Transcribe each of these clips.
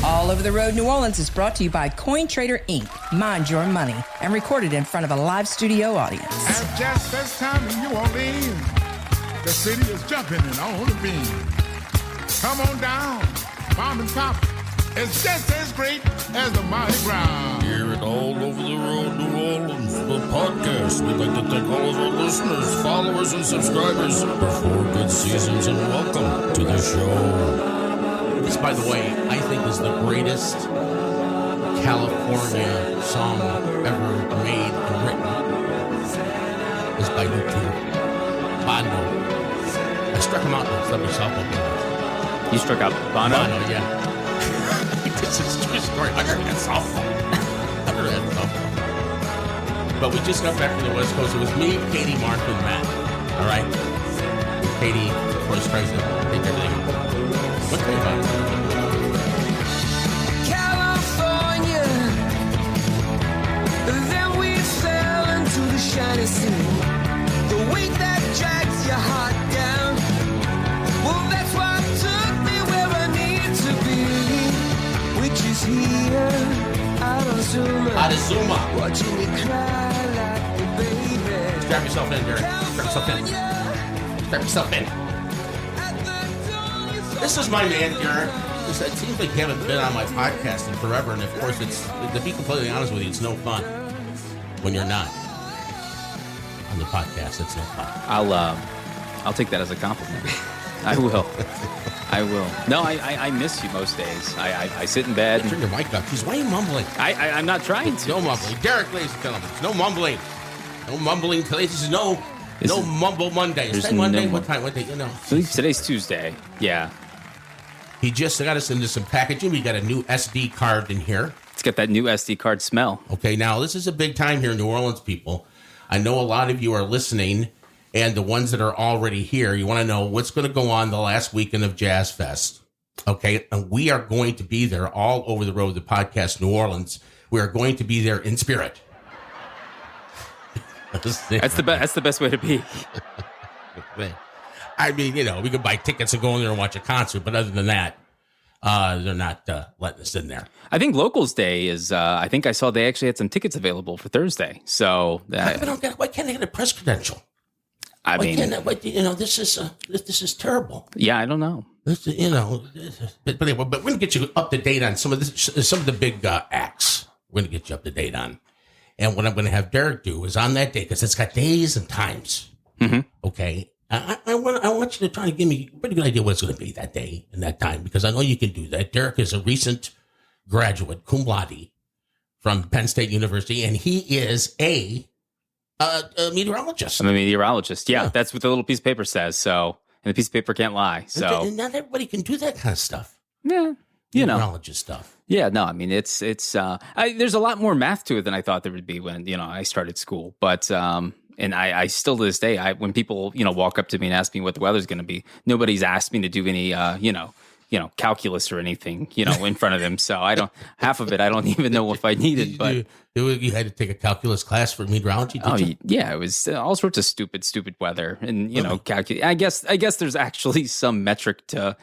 All Over the Road New Orleans is brought to you by CoinTrader Inc. Mind your money, and recorded in front of a live studio audience. At Jazz Fest time in New Orleans, the city is jumping and on the beam. Come on down, Mom and Pop. It's just as great as the Mardi Gras. Here at All Over the Road New Orleans, the podcast, we'd like to thank all of our listeners, followers, and subscribers for 4 good seasons, and welcome to the show. This, by the way, I think is the greatest California song ever made and written. It's by YouTube. Bono. I struck him out and let myself up. You struck out Bono? Bono, yeah. This is a true story. Under that softball. But we just got back from the West Coast. It was me, Katie, Mark, and Matt. All right? Katie, of course, tries to take everything. What's going on? California. Then we fell into the shiny sea. The weight that drags your heart down. Well, that's what took me where I need to be. Which is here, Arizuma. watching me cry like a baby. Strap yourself in, Derek. Strap yourself in. Strap yourself in. This is my man, Derek. It seems like you haven't been on my podcast in forever, and of course, it's, to be completely honest with you, it's no fun when you're not on the podcast. It's no fun. I'll take that as a compliment. I will. I will. No, I miss you most days. I sit in bed. Turn your mic up. Why are you mumbling? I'm not trying to. No mumbling. Derek, ladies and gentlemen, no mumbling. No mumbling today. This is no mumble Monday. Is that Monday? What time? What day? You know. Today's Tuesday. Yeah. He just got us into some packaging. We got a new SD card in here. It's got that new SD card smell. Okay, now this is a big time here in New Orleans, people. I know a lot of you are listening, and the ones that are already here, you want to know what's going to go on the last weekend of Jazz Fest. Okay, and we are going to be there all over the road, the podcast New Orleans. We are going to be there in spirit. That's the best way to be. I mean, you know, we could buy tickets and go in there and watch a concert, but other than that, they're not letting us in there. I think Locals Day is, I think I saw they actually had some tickets available for Thursday. So why can't they get a press credential? This is terrible. Yeah, I don't know. But we're going to get you up to date on some of the big acts. We're going to get you up to date on. And what I'm going to have Derek do is on that day, because it's got days and times. Mm-hmm. Okay. I want you to try to give me a pretty good idea what it's going to be that day and that time, because I know you can do that. Derek is a recent graduate, cum laude, from Penn State University, and he is a meteorologist. I'm a meteorologist. Yeah, that's what the little piece of paper says. So, and the piece of paper can't lie. So, and not everybody can do that kind of stuff. Yeah, meteorologist stuff. Yeah, no, I mean it's there's a lot more math to it than I thought there would be when I started school, but. And I still to this day, when people, walk up to me and ask me what the weather's going to be, nobody's asked me to do any, calculus or anything, in front of them. So half of it, I don't even know if I needed, but. You had to take a calculus class for meteorology, did you? Yeah, it was all sorts of stupid weather and, I guess there's actually some metric to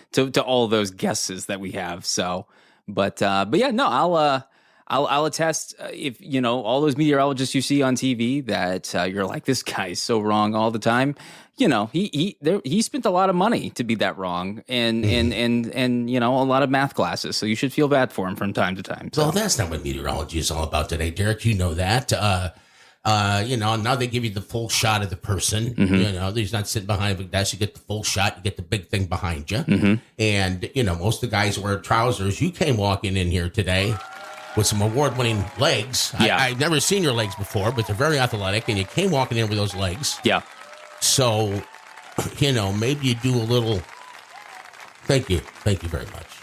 all those guesses that we have. So, but yeah, no, I'll attest if, all those meteorologists you see on TV that you're like, this guy is so wrong all the time. He spent a lot of money to be that wrong and a lot of math classes. So you should feel bad for him from time to time. So. Well, that's not what meteorology is all about today, Derek. You know that. Now they give you the full shot of the person. Mm-hmm. He's not sitting behind a big desk. You get the full shot. You get the big thing behind you. Mm-hmm. And, most of the guys wear trousers. You came walking in here today with some award-winning legs. Yeah. I've never seen your legs before, but they're very athletic, and you came walking in with those legs. Yeah. So, maybe you do a little... Thank you very much.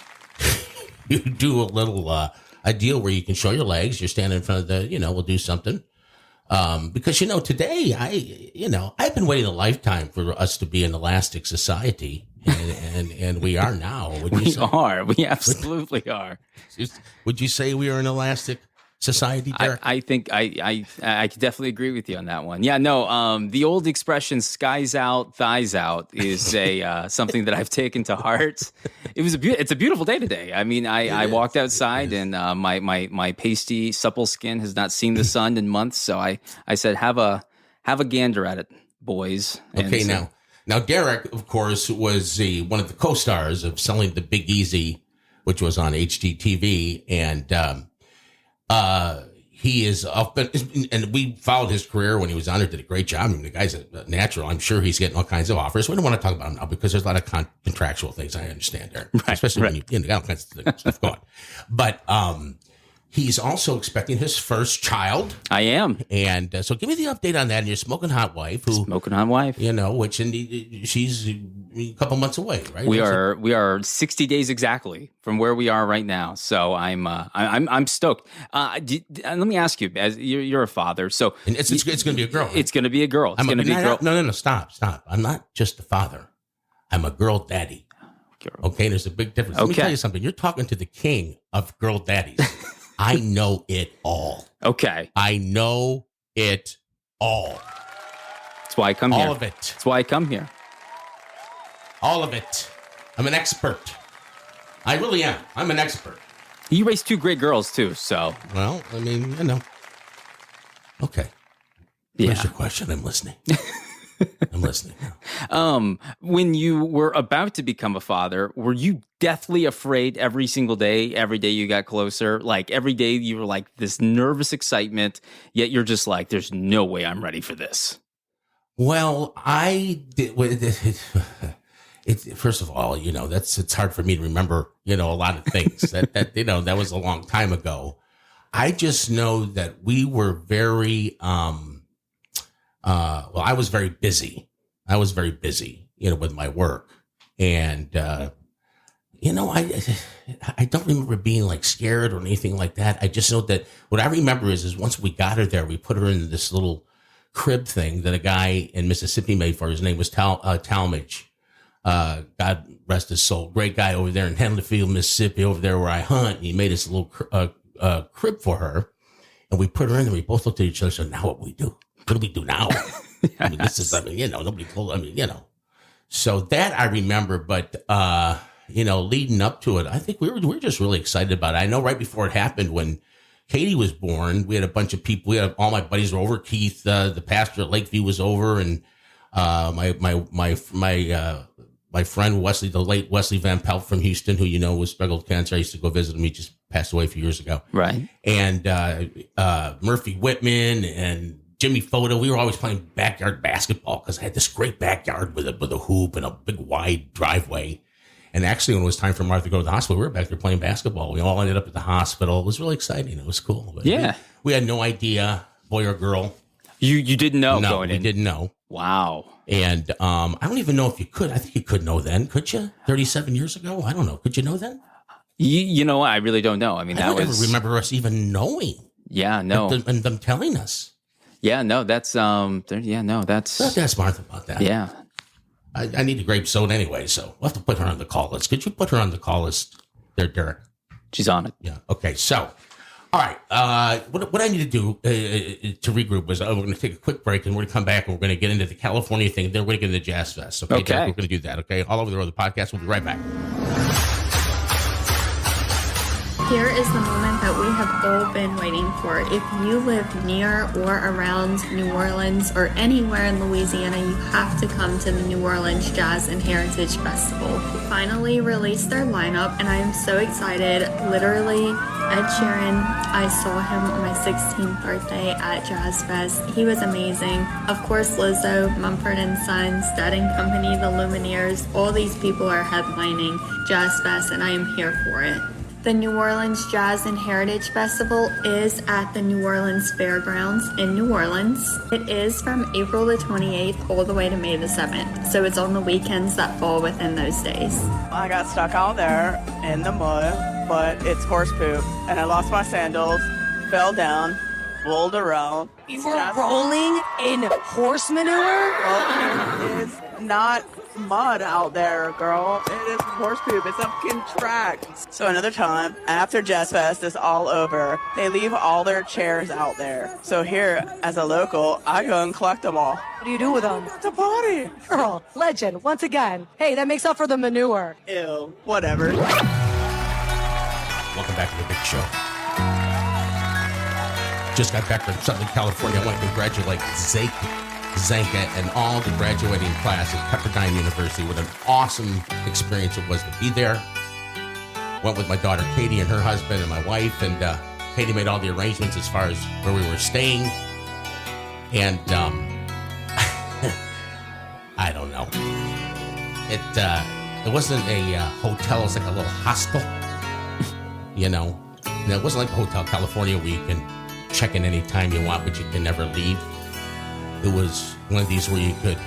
You do a little a deal where you can show your legs. You're standing in front of the, we'll do something. Because, today, I've been waiting a lifetime for us to be an elastic society. And we are now. We absolutely are. Would you say we are an elastic society, Derek? I think I could definitely agree with you on that one. Yeah, no, the old expression "skies out, thighs out" is a something that I've taken to heart. It's a beautiful day today. I mean, I walked outside and my pasty, supple skin has not seen the sun in months, so I said, have a gander at it, boys. Okay, now Derek, of course, was one of the co-stars of Selling the Big Easy, which was on HGTV, and he is up, and we followed his career when he was on it. Did a great job. I mean, the guy's a natural. I'm sure he's getting all kinds of offers. We don't want to talk about him now because there's a lot of contractual things. I understand there, especially when you got all kinds of stuff going. But he's also expecting his first child. I am. And so give me the update on that. And your smoking hot wife, which she's a couple months away, right? We are 60 days exactly from where we are right now. So I'm stoked. Let me ask you, as you're a father, so and it's going to be a girl. Right? It's going to be a girl. It's going to be a girl. No, stop. I'm not just a father. I'm a girl daddy. Okay, there's a big difference. Let me tell you something. You're talking to the king of girl daddies. I know it all. Okay. I know it all. That's why I come here. All of it. That's why I come here. All of it. I'm an expert. I really am. I'm an expert. You raised two great girls, too, so. Well, I mean, Okay. Yeah. What's your question? I'm listening. I'm listening now. When you were about to become a father, were you deathly afraid every single day, every day you got closer? Like every day you were like this nervous excitement, yet you're just like, there's no way I'm ready for this. Well, first of all, it's hard for me to remember, a lot of things that was a long time ago. I just know that we were very, I was very busy. With my work. And, I don't remember being like scared or anything like that. I just know that what I remember is once we got her there, we put her in this little crib thing that a guy in Mississippi made for her. His name was Talmadge. God rest his soul. Great guy over there in Henderfield, Mississippi, over there where I hunt. And he made this little crib for her. And we put her in there. We both looked at each other and said, now what we do? What do we do now? Yes. I mean, nobody told, So that I remember, but, leading up to it, I think we were just really excited about it. I know right before it happened, when Katie was born, we had a bunch of people. All my buddies were over. Keith, the pastor at Lakeview, was over, and my friend Wesley, the late Wesley Van Pelt from Houston, who was speckled cancer. I used to go visit him. He just passed away a few years ago. Right. And Murphy Whitman and Jimmy Foda. We were always playing backyard basketball because I had this great backyard with a hoop and a big wide driveway. And actually, when it was time for Martha to go to the hospital, we were back there playing basketball. We all ended up at the hospital. It was really exciting. It was cool. But yeah. We had no idea, boy or girl. You didn't know going in? No, we didn't know. Wow. And I don't even know if you could. I think you could know then, could you? 37 years ago? I don't know. Could you know then? I really don't know. I mean, I don't ever remember us even knowing. Yeah, no. And them telling us. Yeah, no, that's, that's. Let's ask Martha about that. Yeah. I need a grape soda anyway, so we'll have to put her on the call list. Could you put her on the call list there, Derek? She's on it. Yeah. Okay. So, all right. What I need to do to regroup is we're going to take a quick break, and we're going to come back, and we're going to get into the California thing. Then we're going to get into Jazz Fest. Okay. Derek, we're going to do that. Okay. All over the road, the podcast. We'll be right back. Here is the moment that we have all been waiting for. If you live near or around New Orleans or anywhere in Louisiana, you have to come to the New Orleans Jazz and Heritage Festival. They finally released their lineup, and I am so excited. Literally, Ed Sheeran, I saw him on my 16th birthday at Jazz Fest. He was amazing. Of course, Lizzo, Mumford & Sons, Dead & Company, the Lumineers, all these people are headlining Jazz Fest, and I am here for it. The New Orleans Jazz and Heritage Festival is at the New Orleans Fairgrounds in New Orleans. It is from April the 28th all the way to May the 7th, so it's on the weekends that fall within those days. I got stuck out there in the mud, but it's horse poop, and I lost my sandals, fell down, rolled around. You were rolling in horse manure? Well, it is not mud out there, girl. It is horse poop. It's a fucking track. So another time, after Jazz Fest is all over, they leave all their chairs out there. So here, as a local, I go and collect them all. What do you do with them? It's a party. Girl, legend, once again. Hey, that makes up for the manure. Ew, whatever. Welcome back to the big show. Just got back from Southern California. I want to congratulate Zanka and all the graduating class at Pepperdine University. What an awesome experience it was to be there. Went with my daughter Katie and her husband and my wife, and Katie made all the arrangements as far as where we were staying. And I don't know. It wasn't a hotel. It was like a little hostel. You know, and it wasn't like a Hotel California where you can check in any time you want, but you can never leave. It was one of these where you could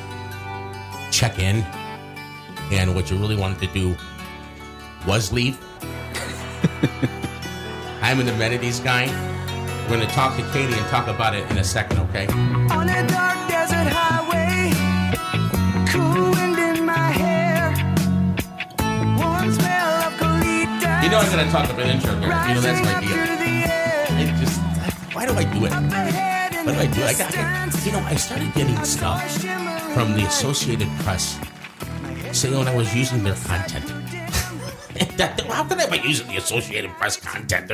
check in, and what you really wanted to do was leave. I'm an amenities guy. We're going to talk to Katie and talk about it in a second, okay? On a dark desert highway, cool wind in my hair, warm smell of colitas. You know I'm going to talk about intro here. You know, that's my deal. Why do I do it? What do I do? I started getting stuff from the Associated Press saying when I was using their content. How can I be using the Associated Press content?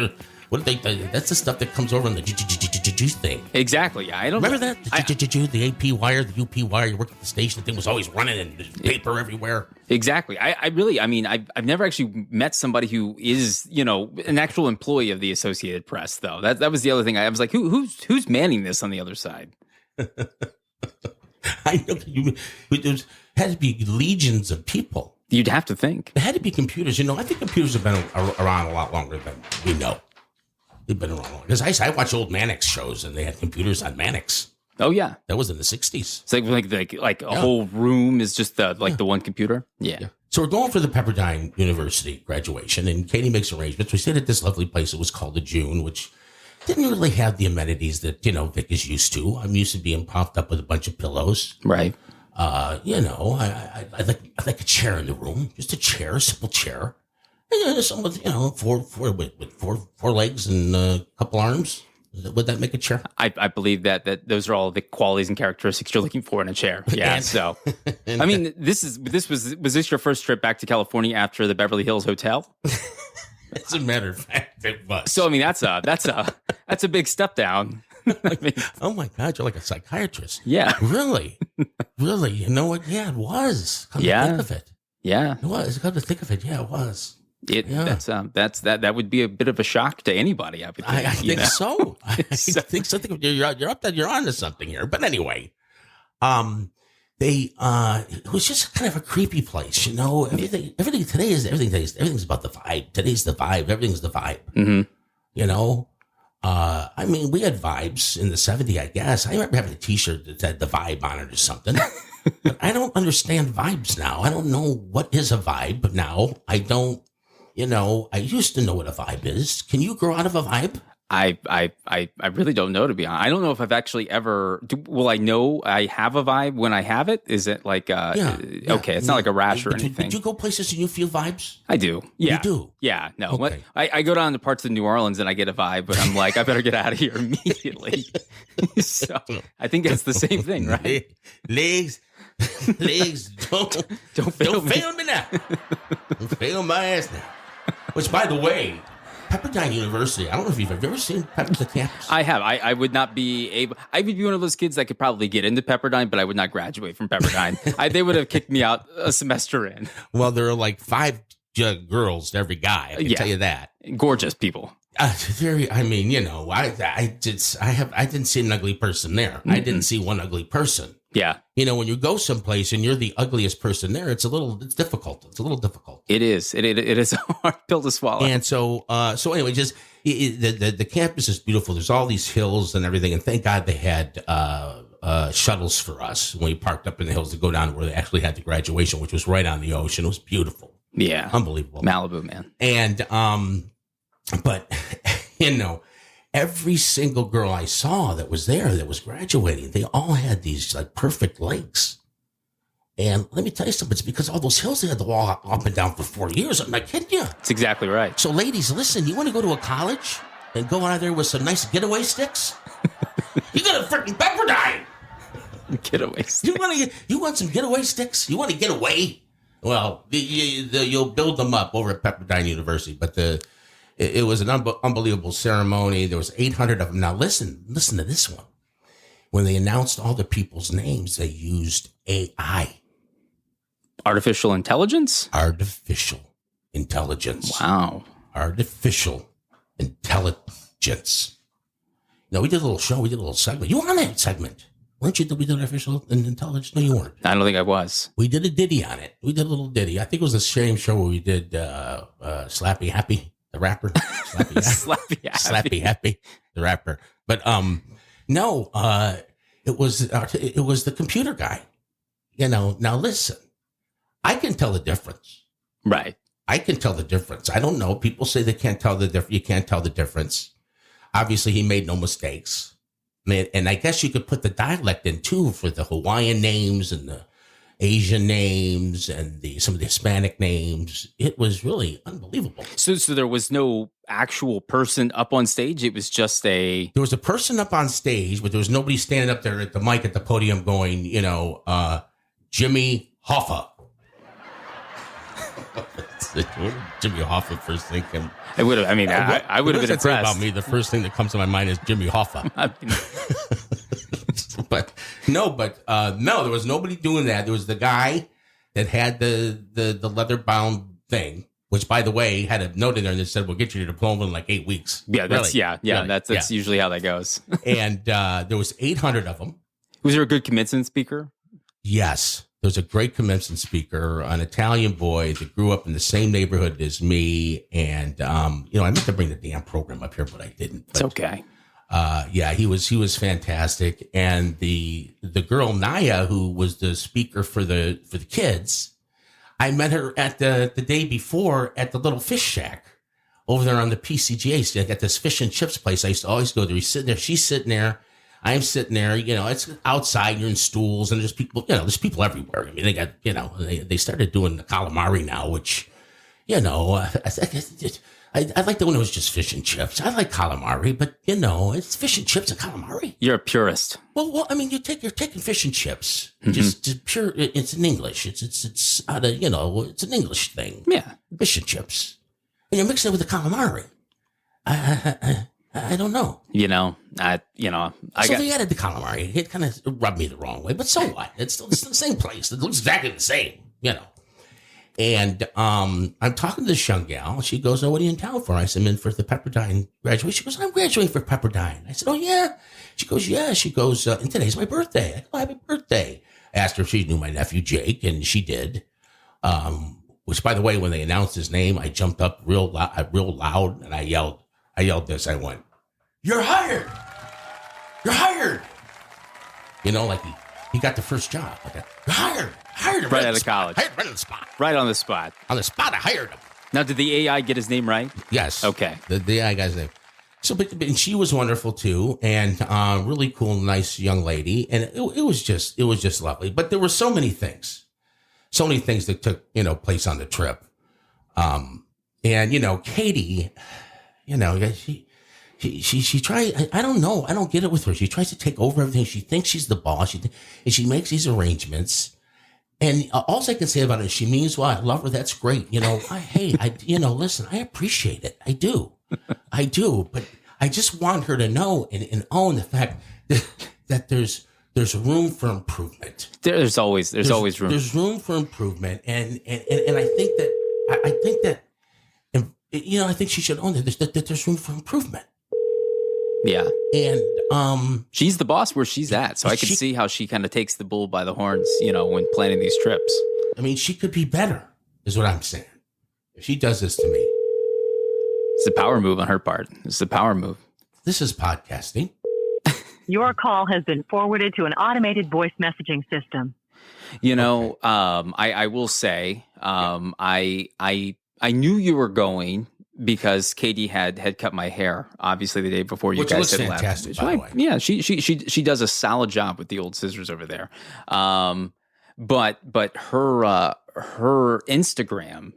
What do they? That's the stuff that comes over on the juice thing. Exactly. I don't remember that the AP wire, the UP wire. You worked at the station. The thing was always running and there's paper everywhere. Exactly. I've never actually met somebody who is, an actual employee of the Associated Press, though. That was the other thing. I was like, who's manning this on the other side? I know there had to be legions of people. You'd have to think. There had to be computers. I think computers have been around a lot longer than we know. They've been around longer. Because I watch old Mannix shows, and they had computers on Mannix. Oh yeah, that was in the 60s. It's like a whole room is just the one computer. Yeah. So we're going for the Pepperdine University graduation, and Katie makes arrangements. We stayed at this lovely place. It was called the June, which didn't really have the amenities that Vic is used to. I'm used to being propped up with a bunch of pillows. Right. I like a chair in the room, just a chair, a simple chair. And some with four legs and a couple arms. Would that make a chair? I believe that those are all the qualities and characteristics you're looking for in a chair. Yeah. So, I mean, was this your first trip back to California after the Beverly Hills Hotel? As a matter of fact, it was. So, I mean, that's a big step down. I mean, oh my God, you're like a psychiatrist. Yeah. Really? Really? You know what? Yeah, it was. Come to think of it. Yeah. It was. Come to think of it. Yeah, it was. That would be a bit of a shock to anybody. I would think. I think so. I think something. You're up there. You're onto something here. But anyway, it was just kind of a creepy place. Everything today everything's about the vibe. Today's the vibe. Everything's the vibe. Mm-hmm. I mean, we had vibes in the 70s, I guess. I remember having a T-shirt that said the vibe on it or something. But I don't understand vibes now. I don't know what is a vibe now. I don't. I used to know what a vibe is. Can you grow out of a vibe? I really don't know, to be honest. I don't know if I've actually ever. Will I know I have a vibe when I have it? Is it like okay? It's not like a rash or anything. Did you go places and you feel vibes? I do. Yeah, you do. Yeah, no. Okay. I go down to parts of New Orleans and I get a vibe, but I'm like, I better get out of here immediately. So I think that's the same thing, right? Legs, don't fail me now. Don't fail my ass now. Which, by the way, Pepperdine University, I don't know if you've ever seen the campus. I have. I would not be able. I would be one of those kids that could probably get into Pepperdine, but I would not graduate from Pepperdine. They would have kicked me out a semester in. Well, there are like 5 girls to every guy. I can tell you that. Gorgeous people. I didn't see an ugly person there. Mm-hmm. I didn't see one ugly person. Yeah. When you go someplace and you're the ugliest person there, it's difficult. It's a little difficult. It is. It is a hard pill to swallow. And so anyway, just the campus is beautiful. There's all these hills and everything. And thank God they had shuttles for us when we parked up in the hills to go down where they actually had the graduation, which was right on the ocean. It was beautiful. Yeah. Unbelievable. Malibu, man. And, but, every single girl I saw that was there that was graduating, they all had these like perfect legs. And let me tell you something. It's because all those hills they had to walk up and down for 4 years. I'm not kidding you. That's exactly right. So, ladies, listen. You want to go to a college and go out there with some nice getaway sticks? You got a freaking Pepperdine. Getaway sticks. You want some getaway sticks? You want to get away? Well, you'll build them up over at Pepperdine University. But it was an unbelievable ceremony. There was 800 of them. Now, listen to this one. When they announced all the people's names, they used AI. Artificial intelligence? Artificial intelligence. Wow. Artificial intelligence. No, we did a little show. We did a little segment. You were on that segment. Weren't you? We did artificial intelligence? No, you weren't. I don't think I was. We did a ditty on it. We did a little ditty. I think it was the same show where we did Slappy Happy, the rapper. Slappy Happy, the rapper. But no, it was the computer guy. Now listen, I can tell the difference. Right. I can tell the difference. I don't know. People say they can't tell the difference. You can't tell the difference. Obviously, he made no mistakes. And I guess you could put the dialect in too for the Hawaiian names and the Asian names and some of the Hispanic names. It was really unbelievable. So there was no actual person up on stage. It was just there was a person up on stage, but there was nobody standing up there at the mic at the podium going, Jimmy Hoffa. Jimmy Hoffa first thing. I would have. I mean, I would have been impressed. About me, the first thing that comes to my mind is Jimmy Hoffa. but no, there was nobody doing that. There was the guy that had the leather bound thing, which, by the way, had a note in there that said, "We'll get you your diploma in like 8 weeks." Yeah, that's really? That's usually how that goes. And there was 800 of them. Was there a good commencement speaker? Yes. There was a great commencement speaker, an Italian boy that grew up in the same neighborhood as me. And, I meant to bring the damn program up here, but I didn't. But, it's okay. He was fantastic. And the girl, Naya, who was the speaker for the kids, I met her at the day before at the little fish shack over there on the PCGA. So I got this fish and chips place I used to always go there. He's sitting there. She's sitting there. I'm sitting there, it's outside, you're in stools, and there's people, there's people everywhere. I mean, they got, they started doing the calamari now, which, I like the one that was just fish and chips. I like calamari, but, it's fish and chips and calamari. You're a purist. Well, I mean, you're taking fish and chips, just pure, it's in English. It's out of, it's an English thing. Yeah. Fish and chips. And you're mixing it with the calamari. I don't know. I added the calamari. It kind of rubbed me the wrong way, but so what? It's the same place. It looks exactly the same, And I'm talking to this young gal. She goes, "Oh, what are you in town for?" I said, "I'm in for the Pepperdine graduation." She goes, "I'm graduating for Pepperdine." I said, "Oh, yeah." She goes, "Yeah." She goes, "And today's my birthday." I go, "Happy birthday." I asked her if she knew my nephew, Jake, and she did. Which, by the way, when they announced his name, I jumped up real loud, and I yelled this. I went, "You're hired! You're hired!" Like he got the first job. Like, "You're hired! Hired him right out of college. Hired right on the spot. Right on the spot. On the spot, I hired him." Now, did the AI get his name right? Yes. Okay. The AI guy's name. So, but she was wonderful too, and really cool, nice young lady, and it was just lovely. But there were so many things that took place on the trip, and Katie. She tries, I don't know. I don't get it with her. She tries to take over everything. She thinks she's the boss. And she makes these arrangements. And all I can say about it is she means well. I love her. That's great. Listen, I appreciate it. I do. But I just want her to know and own the fact that there's room for improvement. There's always room. There's room for improvement. And I think that, I think she should own that there's room for improvement. Yeah. And she's the boss where she's at. So I can see how she kind of takes the bull by the horns, when planning these trips. I mean, she could be better, is what I'm saying. If she does this to me. It's a power move on her part. It's a power move. This is podcasting. Your call has been forwarded to an automated voice messaging system. I will say, I knew you were going because Katie had cut my hair, obviously the day before you guys had left. By the way. Yeah, she does a solid job with the old scissors over there. but her Instagram,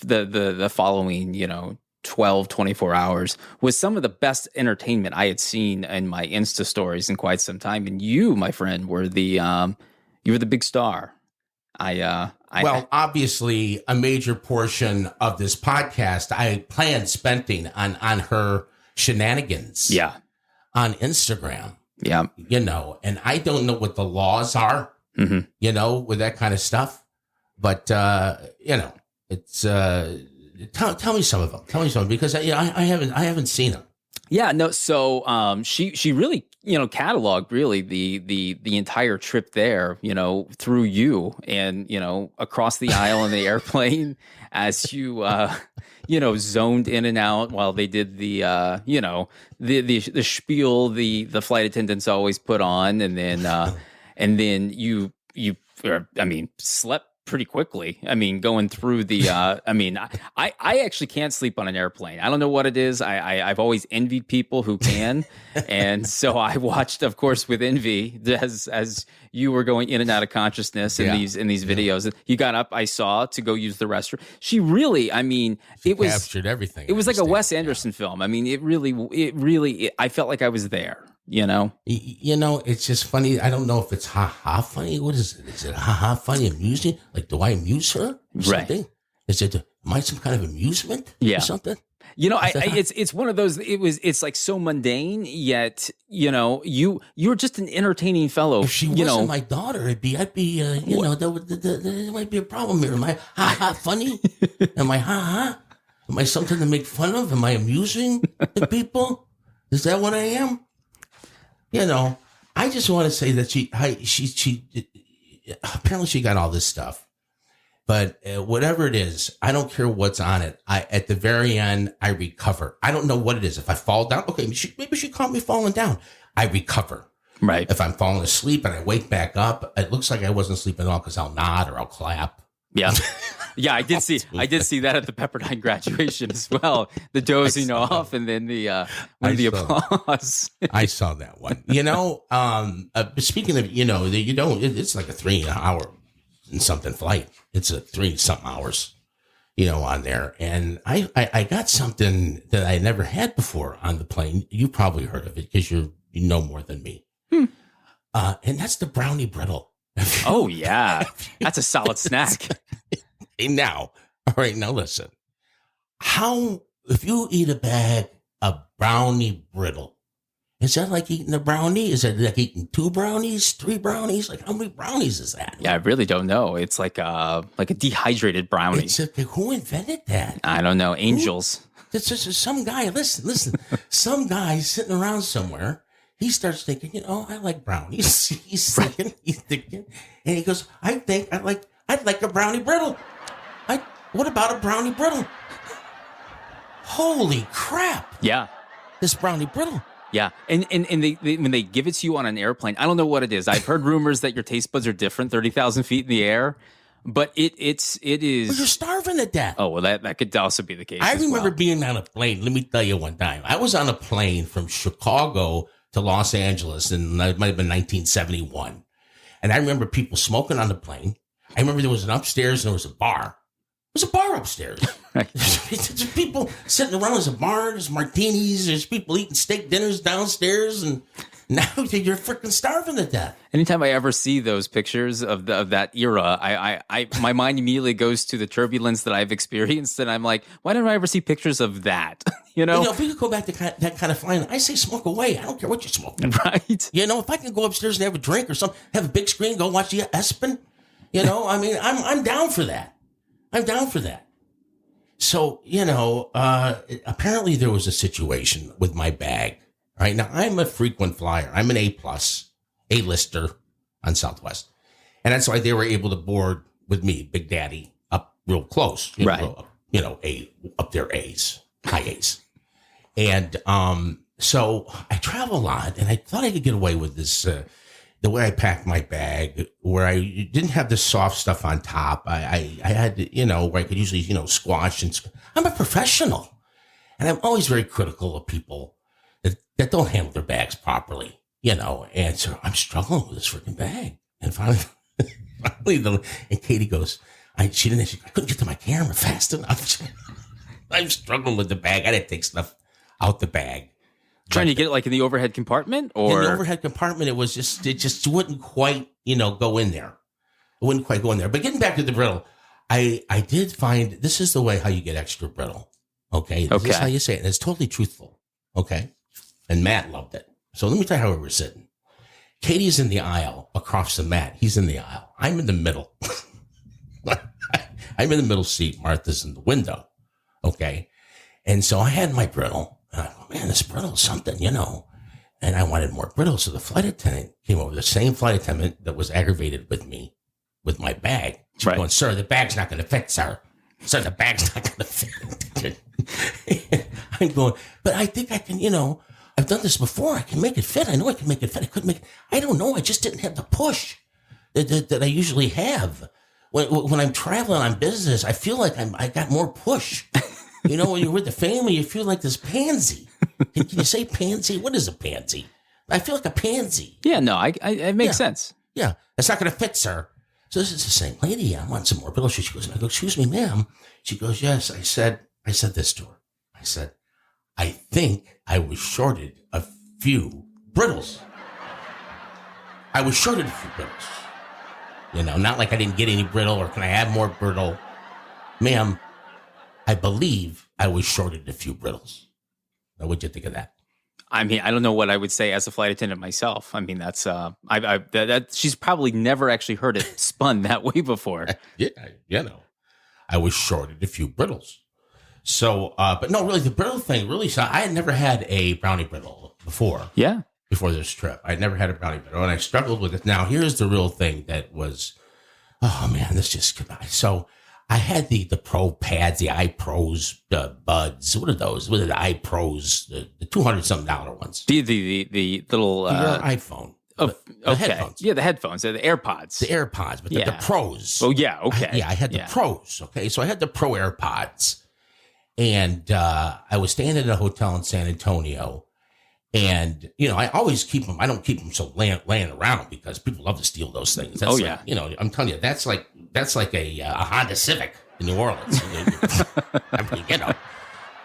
the following, 12, 24 hours was some of the best entertainment I had seen in my Insta stories in quite some time. And you, my friend, were the big star. Obviously, a major portion of this podcast I planned spending on her shenanigans. Yeah. On Instagram. Yeah. And I don't know what the laws are, with that kind of stuff. But, it's, tell me some of them. Tell me some, because I haven't seen them. Yeah, no. So, she really, cataloged really the entire trip there, through you and, across the aisle in the airplane as you, zoned in and out while they did the spiel the flight attendants always put on, and then you slept pretty quickly. Going through the, I actually can't sleep on an airplane. I don't know what it is. I've always envied people who can. And so I watched, of course, with envy as you were going in and out of consciousness in these videos. You got up, I saw, to go use the restroom. She really, it was captured everything. It was like a Wes Anderson film. It really, I felt like I was there. It's just funny. I don't know if it's funny. What is it? Is it funny, amusing? Like, do I amuse her? Or something? Is it? Am I some kind of amusement? Yeah. Or something? It's one of those. It's like so mundane, yet you're just an entertaining fellow. If she wasn't my daughter, I'd be there might be a problem here. Am I funny? Am I Am I something to make fun of? Am I amusing the people? Is that what I am? I just want to say that she apparently she got all this stuff, but whatever it is, I don't care what's on it. At the very end, I recover. I don't know what it is. If I fall down, okay, maybe she caught me falling down. I recover. Right. If I'm falling asleep and I wake back up, it looks like I wasn't asleep at all because I'll nod or I'll clap. Yeah. Yeah, I did see that at the Pepperdine graduation as well. The dozing off and then the applause. I saw that one. Speaking of, it's like a 3 hour and something flight. It's a 3 something hours, on there. And I got something that I never had before on the plane. You probably heard of it because you know more than me. And that's the brownie brittle. Oh, yeah. That's a solid snack. Now, listen. If you eat a bag of brownie brittle, is that like eating a brownie? Is that like eating 2 brownies, 3 brownies? Like, how many brownies is that? Yeah, I really don't know. It's like a dehydrated brownie. Who invented that? I don't know. Angels. It's just some guy. Listen. Some guy sitting around somewhere. He starts thinking, I like brownies. He's thinking, and he goes, I think I'd like a brownie brittle. What about a brownie brittle? Holy crap! Yeah, this brownie brittle. Yeah, and they when they give it to you on an airplane, I don't know what it is. I've heard rumors that your taste buds are different 30,000 feet in the air, but it is. Well, you're starving to death. Oh well, that could also be the case. I remember being on a plane. Let me tell you one time. I was on a plane from Chicago to Los Angeles, and it might have been 1971. And I remember people smoking on the plane. I remember there was an upstairs and there was a bar. There's a bar upstairs. There's people sitting around. There's a bar. There's martinis. There's people eating steak dinners downstairs. And now you're freaking starving to death. Anytime I ever see those pictures of that era, I my mind immediately goes to the turbulence that I've experienced. And I'm like, why don't I ever see pictures of that? If we could go back to that kind of flying, I say smoke away. I don't care what you're smoking. Right. If I can go upstairs and have a drink or something, have a big screen, go watch the Espen, I'm down for that. I'm down for that. So, apparently there was a situation with my bag. Right now, I'm a frequent flyer. I'm an A-lister on Southwest. And that's why they were able to board with me, Big Daddy, up real close. Right. Up their A's, high A's. And so I travel a lot, and I thought I could get away with this, the way I packed my bag, where I didn't have the soft stuff on top. I had, where I could usually, squash. I'm a professional. And I'm always very critical of people that don't handle their bags properly, and so I'm struggling with this freaking bag. And finally, And Katie goes, I couldn't get to my camera fast enough. I'm struggling with the bag. I didn't take stuff out the bag. Trying to get it like in the overhead compartment, or in the overhead compartment, it just wouldn't quite, go in there. It wouldn't quite go in there. But getting back to the brittle, I did find this is the way how you get extra brittle. Okay. This is how you say it. And it's totally truthful. Okay. And Matt loved it. So let me tell you how we were sitting. Katie's in the aisle across from Matt. He's in the aisle. I'm in the middle. I'm in the middle seat. Martha's in the window. Okay. And so I had my brittle. And I go, man, this brittle is something, And I wanted more brittle. So the flight attendant came over, the same flight attendant that was aggravated with me with my bag. She's going, sir, the bag's not going to fit, sir. Sir, the bag's not going to fit. I'm going, but I think I can, I've done this before. I can make it fit. I know I can make it fit. I couldn't make it. I don't know. I just didn't have the push that I usually have. When I'm traveling on business, I feel like I got more push. When you're with the family, you feel like this pansy. Can you say pansy? What is a pansy? I feel like a pansy. Yeah, no, it makes sense. Yeah, it's not going to fit, sir. So this is the same lady. I want some more brittle. She goes, and I go, excuse me, ma'am. She goes, yes. I said this to her. I said, I think I was shorted a few brittles. I was shorted a few brittles. Not like I didn't get any brittle or can I have more brittle? Ma'am, I believe I was shorted a few brittles. Now, what'd you think of that? I mean, I don't know what I would say as a flight attendant myself. I mean, that's she's probably never actually heard it spun that way before. Yeah, I was shorted a few brittles. So, but no, really, the brittle thing really. So I had never had a brownie brittle before. Yeah, before this trip, I'd never had a brownie brittle, and I struggled with it. Now, here's the real thing that was, oh man, this just so. I had the Pro pads, the iPros, buds. What are those? What are the iPros? The $200-something ones. The little your iPhone. The okay. Headphones. Yeah, the headphones. The AirPods. The AirPods, but the Pros. Oh yeah, okay. I had the Pros. Okay, so I had the Pro AirPods, and I was staying at a hotel in San Antonio. And, I always keep them. I don't keep them so laying around because people love to steal those things. That's I'm telling you, that's like a Honda Civic in New Orleans. I mean,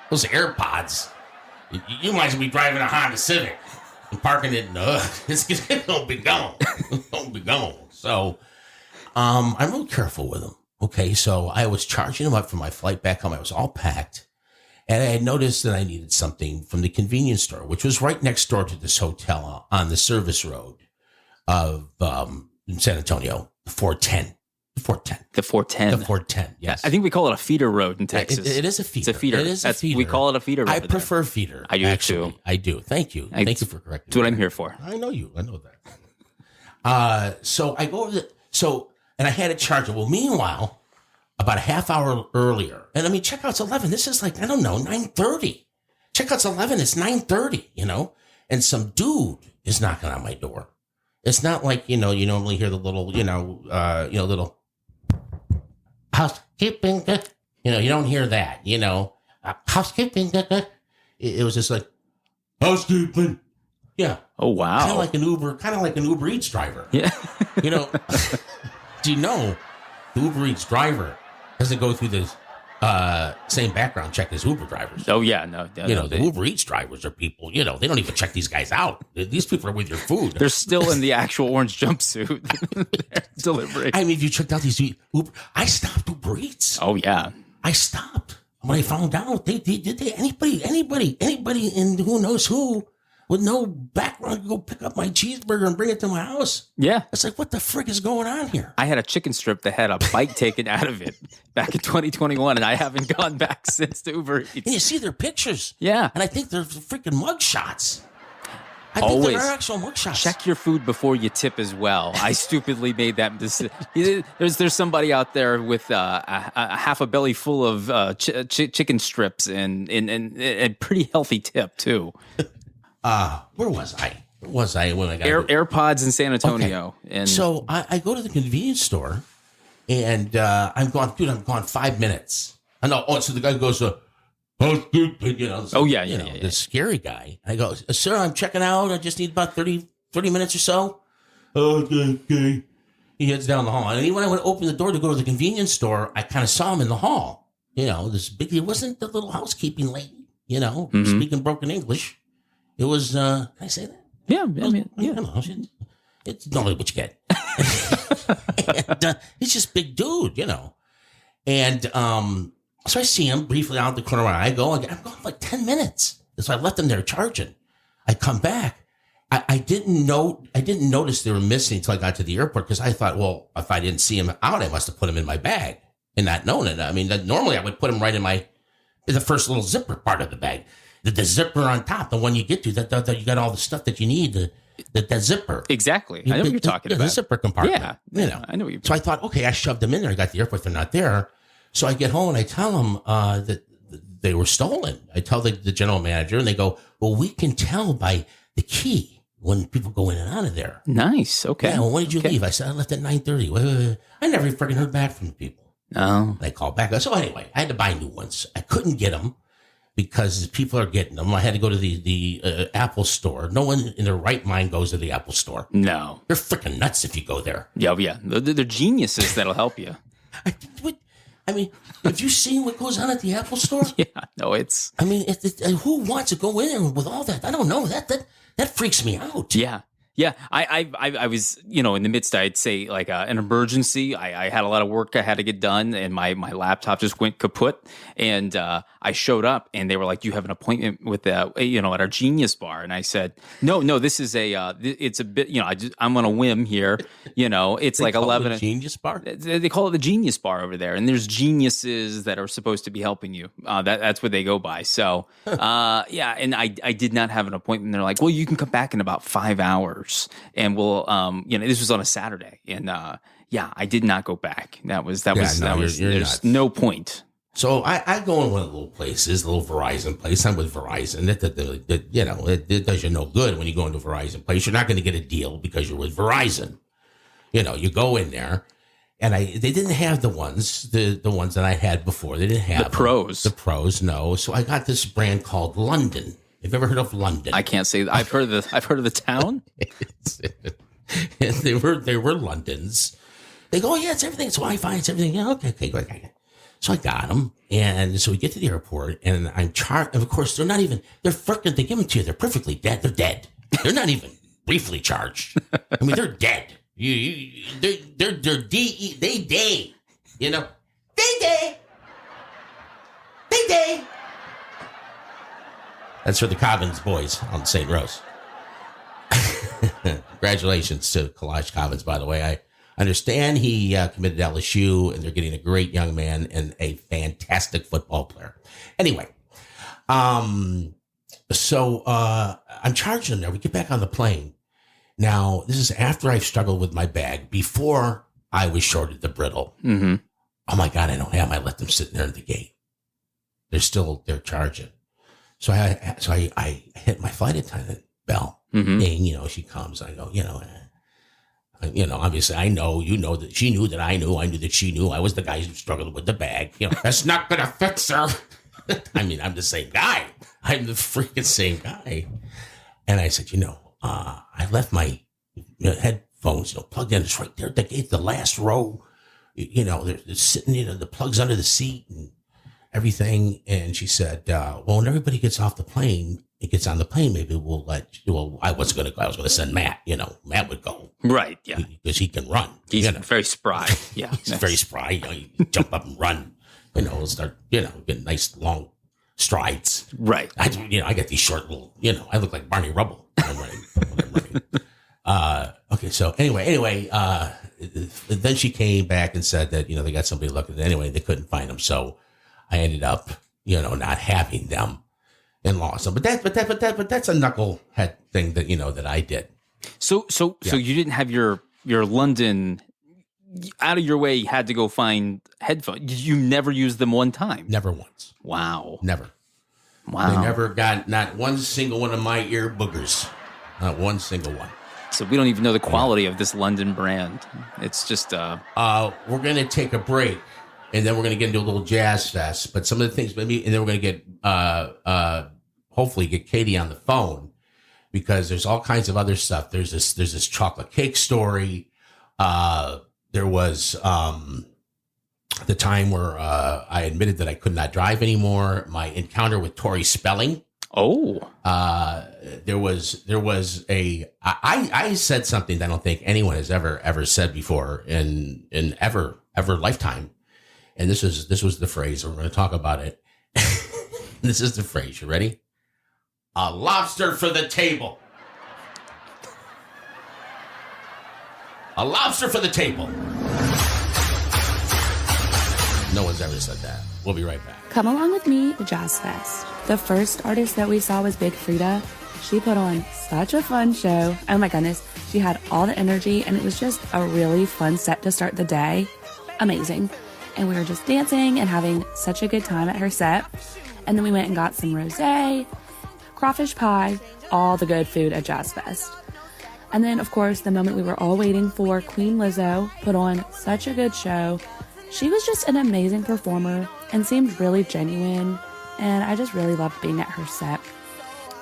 those AirPods. You might as well be driving a Honda Civic and parking it in it's don't be gone. Don't be gone. So, I'm real careful with them. Okay. So I was charging them up for my flight back home. I was all packed. And I had noticed that I needed something from the convenience store, which was right next door to this hotel on the service road of in San Antonio, the 410. The 410, yes. I think we call it a feeder road in Texas. It is a feeder. It's a feeder. It is a feeder. We call it a feeder road. I prefer feeder. I do actually. too. I do. Thank you. Thank you for correcting me. That's what I'm here for. I know you. I know that. So I go over and I had it charged. Well, meanwhile, about a half hour earlier. And I mean, checkout's 11. This is like, I don't know, 9:30. Checkout's 11. It's 9:30, and some dude is knocking on my door. It's not like, you normally hear the little, little housekeeping. You don't hear that, housekeeping. It was just like, housekeeping. Yeah. Oh, wow. Kind of like an Uber Eats driver. Yeah. Do you know the Uber Eats driver doesn't go through the same background check as Uber drivers? Oh, yeah. No. The Uber Eats drivers are people, they don't even check these guys out. These people are with your food. They're still in the actual orange jumpsuit. They're delivering. I mean, if you checked out these Uber, I stopped Uber Eats. Oh, yeah. I stopped. When I found out, anybody in who knows who with no background go pick up my cheeseburger and bring it to my house. Yeah. It's like, what the frick is going on here? I had a chicken strip that had a bite taken out of it back in 2021, and I haven't gone back since to Uber Eats. And you see their pictures. Yeah. And I think they're freaking mugshots. I Always think they're actual mugshots. Check your food before you tip as well. I stupidly made that decision. There's somebody out there with a half a belly full of chicken strips and a pretty healthy tip, too. Where was I? When I got AirPods in San Antonio? Okay. And so I go to the convenience store, and I'm gone 5 minutes. I know. Oh, so the guy goes, the scary guy. I go, sir, I'm checking out. I just need about 30 minutes or so. Okay. He heads down the hall. And then when I went to open the door to go to the convenience store, I kind of saw him in the hall. This big, it wasn't the little housekeeping lady, speaking broken English. It was, can I say that? Yeah. I mean, yeah. It's normally what you get. And, he's just big dude, And so I see him briefly out the corner of my eye. I'm going for like 10 minutes. So I left him there charging. I come back. I didn't notice they were missing until I got to the airport because I thought, well, if I didn't see him out, I must have put him in my bag and not known it. I mean, normally I would put him right in the first little zipper part of the bag. The zipper on top, the one you get to, that you got all the stuff that you need, that zipper. Exactly. I know what you're talking about. The zipper compartment. Yeah. I know what you're So I thought, okay, I shoved them in there. I got to the airport. They're not there. So I get home and I tell them that they were stolen. I tell the general manager and they go, well, we can tell by the key when people go in and out of there. Nice. Okay. Yeah, well, when did you leave? I said, I left at 9:30. Wait. I never freaking heard back from the people. Oh. They called back. So anyway, I had to buy new ones. I couldn't get them because people are getting them. I had to go to the Apple store. No one in their right mind goes to the Apple store. No. They're freaking nuts if you go there. Yeah. They're geniuses that'll help you. I mean, have you seen what goes on at the Apple store? Yeah. No, it's... I mean, who wants to go in there with all that? I don't know. That freaks me out. Yeah. Yeah. I was, in the midst, I'd say like an emergency. I had a lot of work I had to get done and my laptop just went kaput. And I showed up and they were like, you have an appointment with at our Genius Bar. And I said, no, this is it's a bit, I'm on a whim here. It's like 11. It Genius Bar? They call it the Genius Bar over there. And there's geniuses that are supposed to be helping you. That's what they go by. So, yeah. And I did not have an appointment. They're like, well, you can come back in about 5 hours and we'll, this was on a Saturday. And, I did not go back. There's no point. So I go in one of the little places, the little Verizon place. I'm with Verizon. It does you no good when you go into a Verizon place. You're not going to get a deal because you're with Verizon. You go in there, and they didn't have the ones that I had before. They didn't have the pros. The pros, no. So I got this brand called London. Have you ever heard of London? I can't say that. I've heard of the town. They were Londons. They go, oh yeah, it's everything. It's Wi-Fi. It's everything. Yeah, okay, go. So I got them, and so we get to the airport, and I'm charged. And of course, they give them to you. They're perfectly dead. They're dead. They're not even briefly charged. I mean, they're dead. They're D-E, they day. They day. That's for the Cobbins boys on St. Rose. Congratulations to Kalash Cobbins, by the way. I understand he committed to LSU, and they're getting a great young man and a fantastic football player. Anyway, so I'm charging them there. We get back on the plane. Now, this is after I've struggled with my bag, before I was shorted the brittle. Mm-hmm. Oh, my God, I don't have them. I left them sitting there at the gate. They're charging. So I hit my flight attendant bell, and, she comes. I go, obviously I know, that she knew that I knew that she knew I was the guy who struggled with the bag. That's not going to fit, sir. I mean, I'm the same guy. I'm the freaking same guy. And I said, I left my headphones, plugged in. It's right there at the gate, the last row. They're sitting, the plug's under the seat and everything. And she said, well, when everybody gets on the plane, maybe we'll I wasn't going to go. I was going to send Matt. Matt would go. Right, yeah. Because he can run. He's very spry. Yeah. He's very spry. You jump up and run. Start, get nice long strides. Right. I get these short little, I look like Barney Rubble when I'm running. Okay, so anyway, then she came back and said that, they got somebody looking. Anyway, they couldn't find them. So I ended up, not having them. And lost them, but that's a knucklehead thing that that I did. So you didn't have your London out of your way. You had to go find headphones. You never used them one time. Never once. Wow. Never. Wow. They never got not one single one of my ear boogers. Not one single one. So we don't even know the quality of this London brand. It's just we're gonna take a break. And then we're going to get into a little jazz fest. But some of the things, and then we're going to get, hopefully get Katie on the phone, because there's all kinds of other stuff. There's this chocolate cake story. There was the time where I admitted that I could not drive anymore. My encounter with Tori Spelling. Oh, there was I said something that I don't think anyone has ever said before in ever lifetime. And this was the phrase. We're going to talk about it. This is the phrase. You ready? A lobster for the table. A lobster for the table. No one's ever said that. We'll be right back. Come along with me to Jazz Fest. The first artist that we saw was Big Frida. She put on such a fun show. Oh my goodness. She had all the energy and it was just a really fun set to start the day. Amazing. And we were just dancing and having such a good time at her set. And then we went and got some rosé, crawfish pie, all the good food at Jazz Fest. And then, of course, the moment we were all waiting for, Queen Lizzo put on such a good show. She was just an amazing performer and seemed really genuine, and I just really loved being at her set.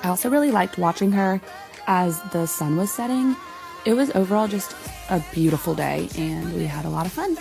I also really liked watching her as the sun was setting. It was overall just a beautiful day, and we had a lot of fun.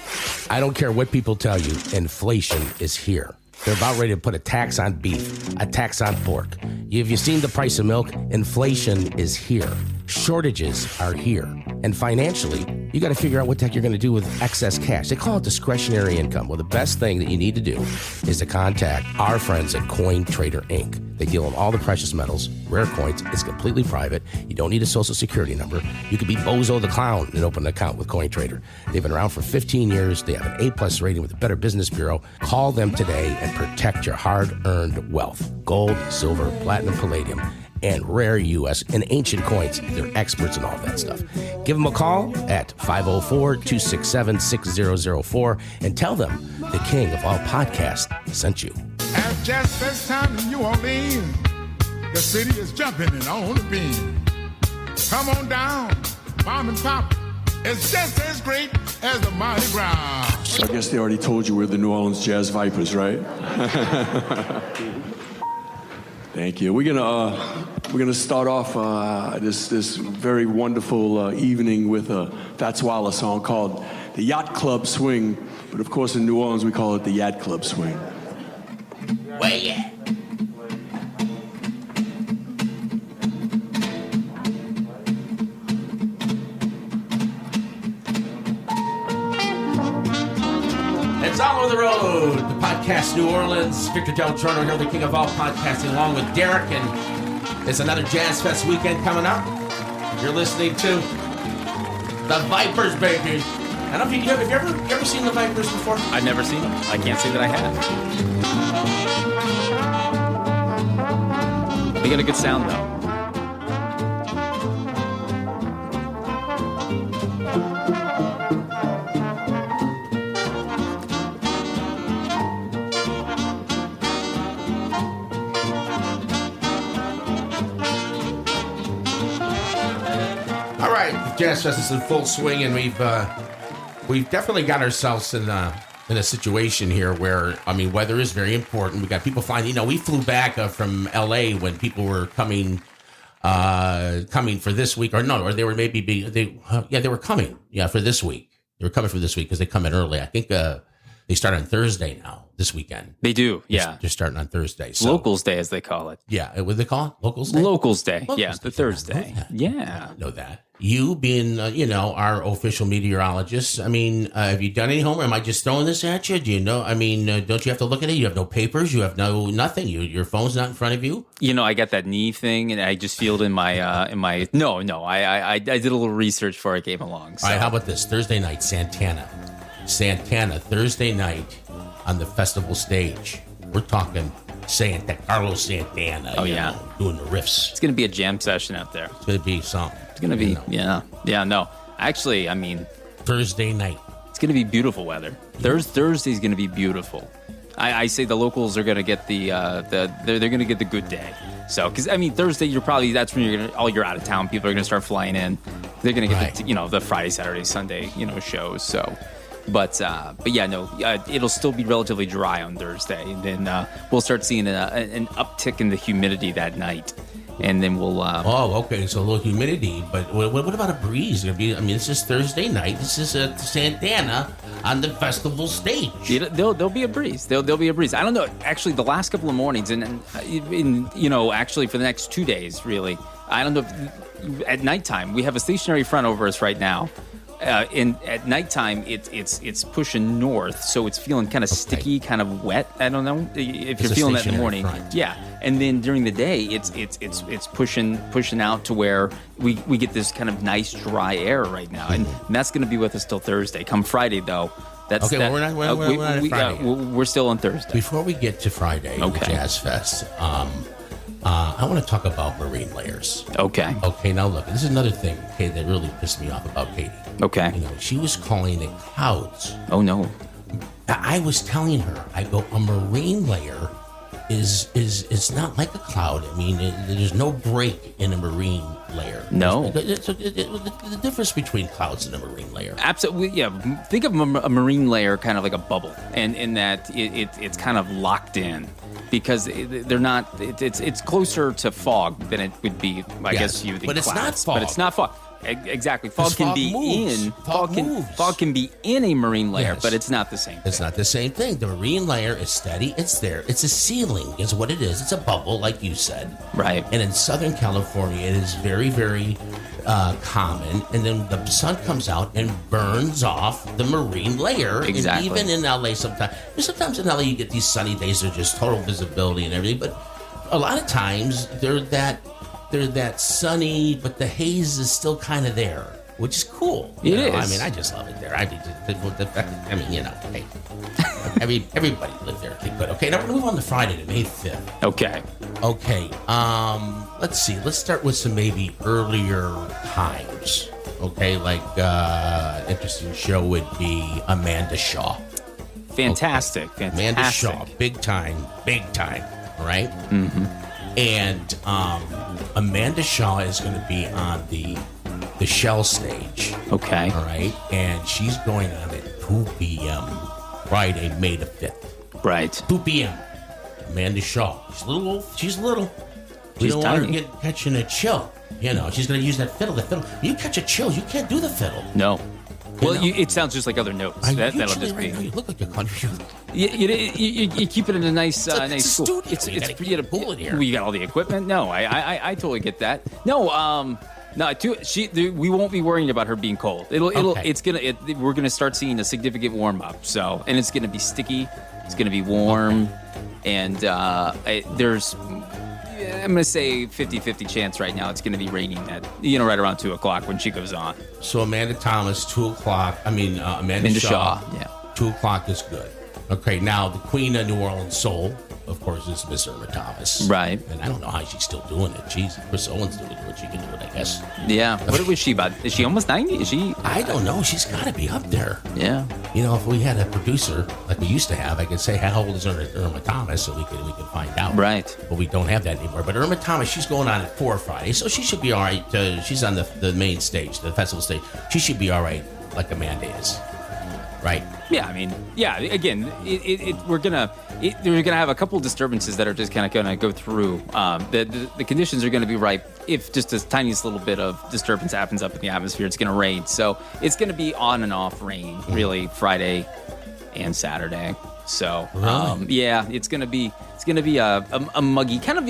I don't care what people tell you, inflation is here. They're about ready to put a tax on beef, a tax on pork. Have you seen the price of milk? Inflation is here. Shortages are here. And financially, you got to figure out what the heck you're going to do with excess cash. They call it discretionary income. Well, the best thing that you need to do is to contact our friends at Coin Trader Inc. They deal in all the precious metals, rare coins. It's completely private. You don't need a social security number. You could be Bozo the Clown and open an account with Coin Trader. They've been around for 15 years. They have an A+ rating with the Better Business Bureau. Call them today and protect your hard-earned wealth. Gold, silver, platinum, palladium, and rare U.S. and ancient coins. They're experts in all that stuff. Give them a call at 504-267-6004 and tell them the king of all podcasts sent you. At just this time in New Orleans, the city is jumping in on the beam. Come on down, mom and pop. It's just as great as the Mardi Gras. I guess they already told you we're the New Orleans Jazz Vipers, right? Thank you. We're gonna start off this very wonderful evening with a Fats Waller song called "The Yacht Club Swing," but of course in New Orleans we call it the Yacht Club Swing. Where you at? It's All Over the Road, the podcast New Orleans. Victor Del Giorno here, the king of all podcasting, along with Derek, and it's another Jazz Fest weekend coming up. You're listening to the Vipers, baby. I don't know if you have you ever seen the Vipers before? I've never seen them. I can't say that I have. They got a good sound, though. Jazz Fest is in full swing, and we've definitely got ourselves in a situation here where, I mean, weather is very important. We got people flying. You know, we flew back from L.A. when people were coming for this week, or they were they were coming for this week. They were coming for this week because they come in early. I think they start on Thursday now. This weekend. They do, yeah. They're starting on Thursday. So. Locals Day, as they call it. Yeah, what do they call it? Locals Day? Locals Day, Locals yeah, Day. the Thursday. Yeah. I know that. You being, our official meteorologist, I mean, have you done any homework? Am I just throwing this at you? Do you know? I mean, don't you have to look at it? You have no papers? You have nothing? Your phone's not in front of you? I got that knee thing, and I just feel it in my, No, I did a little research before I came along. So. All right, how about this? Thursday night, Santana, Thursday night on the festival stage. We're talking Carlos Santana. Oh, yeah. Doing the riffs. It's going to be a jam session out there. It's going to be something. It's going to be, no. Actually, I mean... Thursday night. It's going to be beautiful weather. Thursday's going to be beautiful. I say the locals are going to get they're going to get the good day. So, because, I mean, Thursday, that's when you're out of town. People are going to start flying in. They're going to get the Friday, Saturday, Sunday, shows. So... But yeah, no, it'll still be relatively dry on Thursday. And then we'll start seeing an uptick in the humidity that night. and then we'll. Okay. So a little humidity, but what about a breeze? This is Thursday night. This is Santana on the festival stage. There'll be a breeze. There'll be a breeze. I don't know. Actually, the last couple of mornings, and actually for the next 2 days, really. I don't know. At nighttime, we have a stationary front over us right now. At nighttime, it's pushing north, so it's feeling kind of sticky, kind of wet. I don't know if you're feeling that in the morning. Front. Yeah, and then during the day, it's pushing out to where we get this kind of nice dry air right now, and that's going to be with us till Thursday. Come Friday, though. We're not on Friday. We're still on Thursday. Before we get to Friday, Jazz Fest, I want to talk about marine layers. Okay. Okay, now look, this is another thing, that really pissed me off about Katie. Okay. She was calling it clouds. Oh, no. I was telling her, I go, a marine layer is not like a cloud. There's no break in a marine layer. No. The difference between clouds and a marine layer. Absolutely, yeah. Think of a marine layer kind of like a bubble, and in that it's kind of locked in. Because they're not, it's closer to fog than it would be, I guess you think. But it's not fog. But it's not fog. Exactly. Fog can be moves. Fog can be in a marine layer, Yes. but it's not the same thing. It's not the same thing. The marine layer is steady. It's there. It's a ceiling is what it is. It's a bubble, like you said. Right. And in Southern California, it is very, very common. And then the sun comes out and burns off the marine layer. Exactly. And even in LA sometimes in LA you get these sunny days. They're just total visibility and everything. But a lot of times they're that sunny, but the haze is still kind of there, which is cool. It is. I just love it there. Everybody lived there if they could. Okay, now we're going to move on to Friday, to May 5th. Okay. Let's see. Let's start with some maybe earlier times. Okay, like interesting show would be Amanda Shaw. Fantastic. Amanda Shaw, big time, all right? Mm-hmm. And Amanda Shaw is going to be on the Shell stage. Okay. All right. And she's going on at 2 p.m. Friday, May the 5th. Right. 2 p.m. Amanda Shaw. She's little. We don't want her catching a chill. She's going to use that fiddle. You catch a chill, you can't do the fiddle. No. Well, it sounds just like other notes. That'll just be. You look like a country. You keep it in a nice, nice school. It's you got a pool in here. You got all the equipment. No, I totally get that. No, we won't be worrying about her being cold. We're gonna start seeing a significant warm up. So, and it's gonna be sticky. It's gonna be warm, and there's. I'm going to say 50-50 chance right now it's going to be raining at, right around 2 o'clock when she goes on. So Amanda Thomas, 2 o'clock. Amanda Shaw. Yeah. 2 o'clock is good. Okay, now the Queen of New Orleans Soul, of course, is Miss Irma Thomas. Right. And I don't know how she's still doing it. Jeez, Chris Owens doing what she can do it, I guess. Yeah. What was she about? Is she almost 90? Is she? I don't know. She's got to be up there. Yeah. If we had a producer like we used to have, I could say how old is Irma Thomas so we could find out. Right. But we don't have that anymore. But Irma Thomas, she's going on at 4 Friday, so she should be all right. She's on the main stage, the festival stage. She should be all right, like Amanda is. Right. Yeah, again, we're gonna have a couple disturbances that are just kind of gonna go through. The conditions are gonna be right. If just a tiniest little bit of disturbance happens up in the atmosphere, it's gonna rain. So it's gonna be on and off rain, really, Friday and Saturday. So it's gonna be a muggy kind of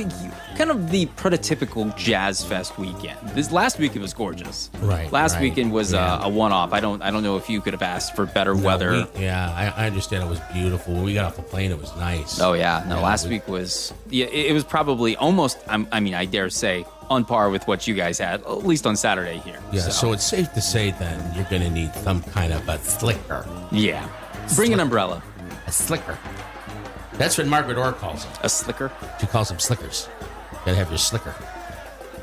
the prototypical Jazz Fest weekend. This last weekend was gorgeous. Right. Last weekend was a one-off. I don't know if you could have asked for better weather. I understand it was beautiful. When we got off the plane, it was nice. Oh yeah, last week was it was probably almost. I dare say on par with what you guys had, at least on Saturday here. Yeah. So it's safe to say then you're going to need some kind of a slicker. Yeah. Bring an umbrella. A slicker. That's what Margaret Orr calls them. A slicker? She calls them slickers. Gotta have your slicker.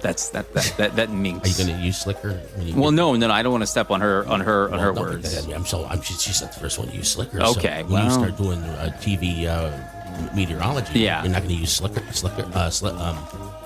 That minks. Are you gonna use slicker? No, I don't want to step on her words. She's not the first one to use slicker. Okay. So when you start doing TV meteorology, yeah, you're not gonna use slicker.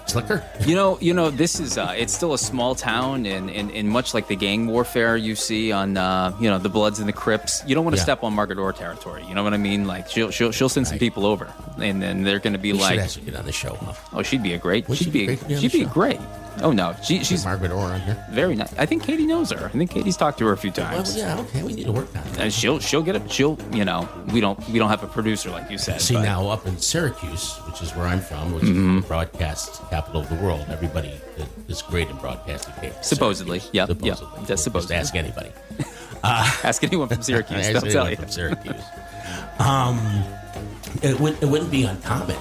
Slicker? You know, this is it's still a small town, and much like the gang warfare you see on the Bloods and the Crips, you don't want to step on Margaret Orr territory. You know what I mean? Like she'll send some people over, and then they're going to be like, should ask her to get on the show. Huh? Oh, she'd be great. She'd be great. Oh no, she's Margaret Orr on here. Very nice. I think Katie knows her. I think Katie's talked to her a few times. Well, yeah, okay, we need to work on it. And she'll get it. She'll, we don't have a producer like you said. See, now up in Syracuse, which is where I'm from, which is the broadcast capital of the world, everybody is great in broadcasting. Supposedly, yeah, that's supposedly. Just ask anybody. Ask anyone from Syracuse. They'll tell you. From Syracuse. It wouldn't be uncommon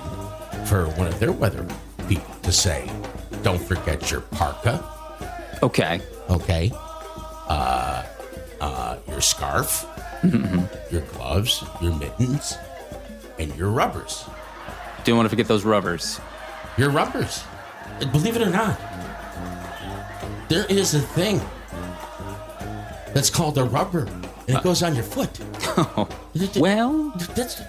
for one of their weather people to say, "Don't forget your parka." Okay. Your scarf, your gloves, your mittens, and your rubbers. Don't want to forget those rubbers. Your rubbers. Believe it or not, there is a thing that's called a rubber, and it goes on your foot. Well,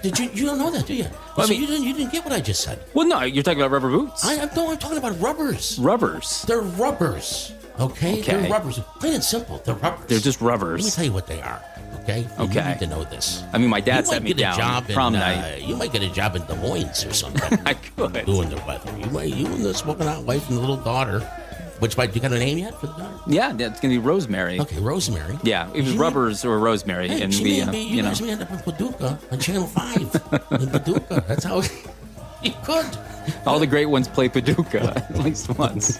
you don't know that, do you? Well, so you didn't get what I just said. Well, no, you're talking about rubber boots. I'm talking about rubbers. Rubbers. They're rubbers. Okay? They're rubbers. Plain and simple. They're rubbers. They're just rubbers. Let me tell you what they are. Okay? You need to know this. I mean, my dad set me down prom night. You might get a job in Des Moines or something. I could. Doing the weather. You and the smoking hot wife and the little daughter. Which do you got a name yet for the daughter? Yeah, it's gonna be Rosemary. Okay, Rosemary. Yeah, it was rubbers or Rosemary, hey, and you guys may end up in Paducah on Channel 5 in Paducah. That's how you could. All the great ones play Paducah at least once.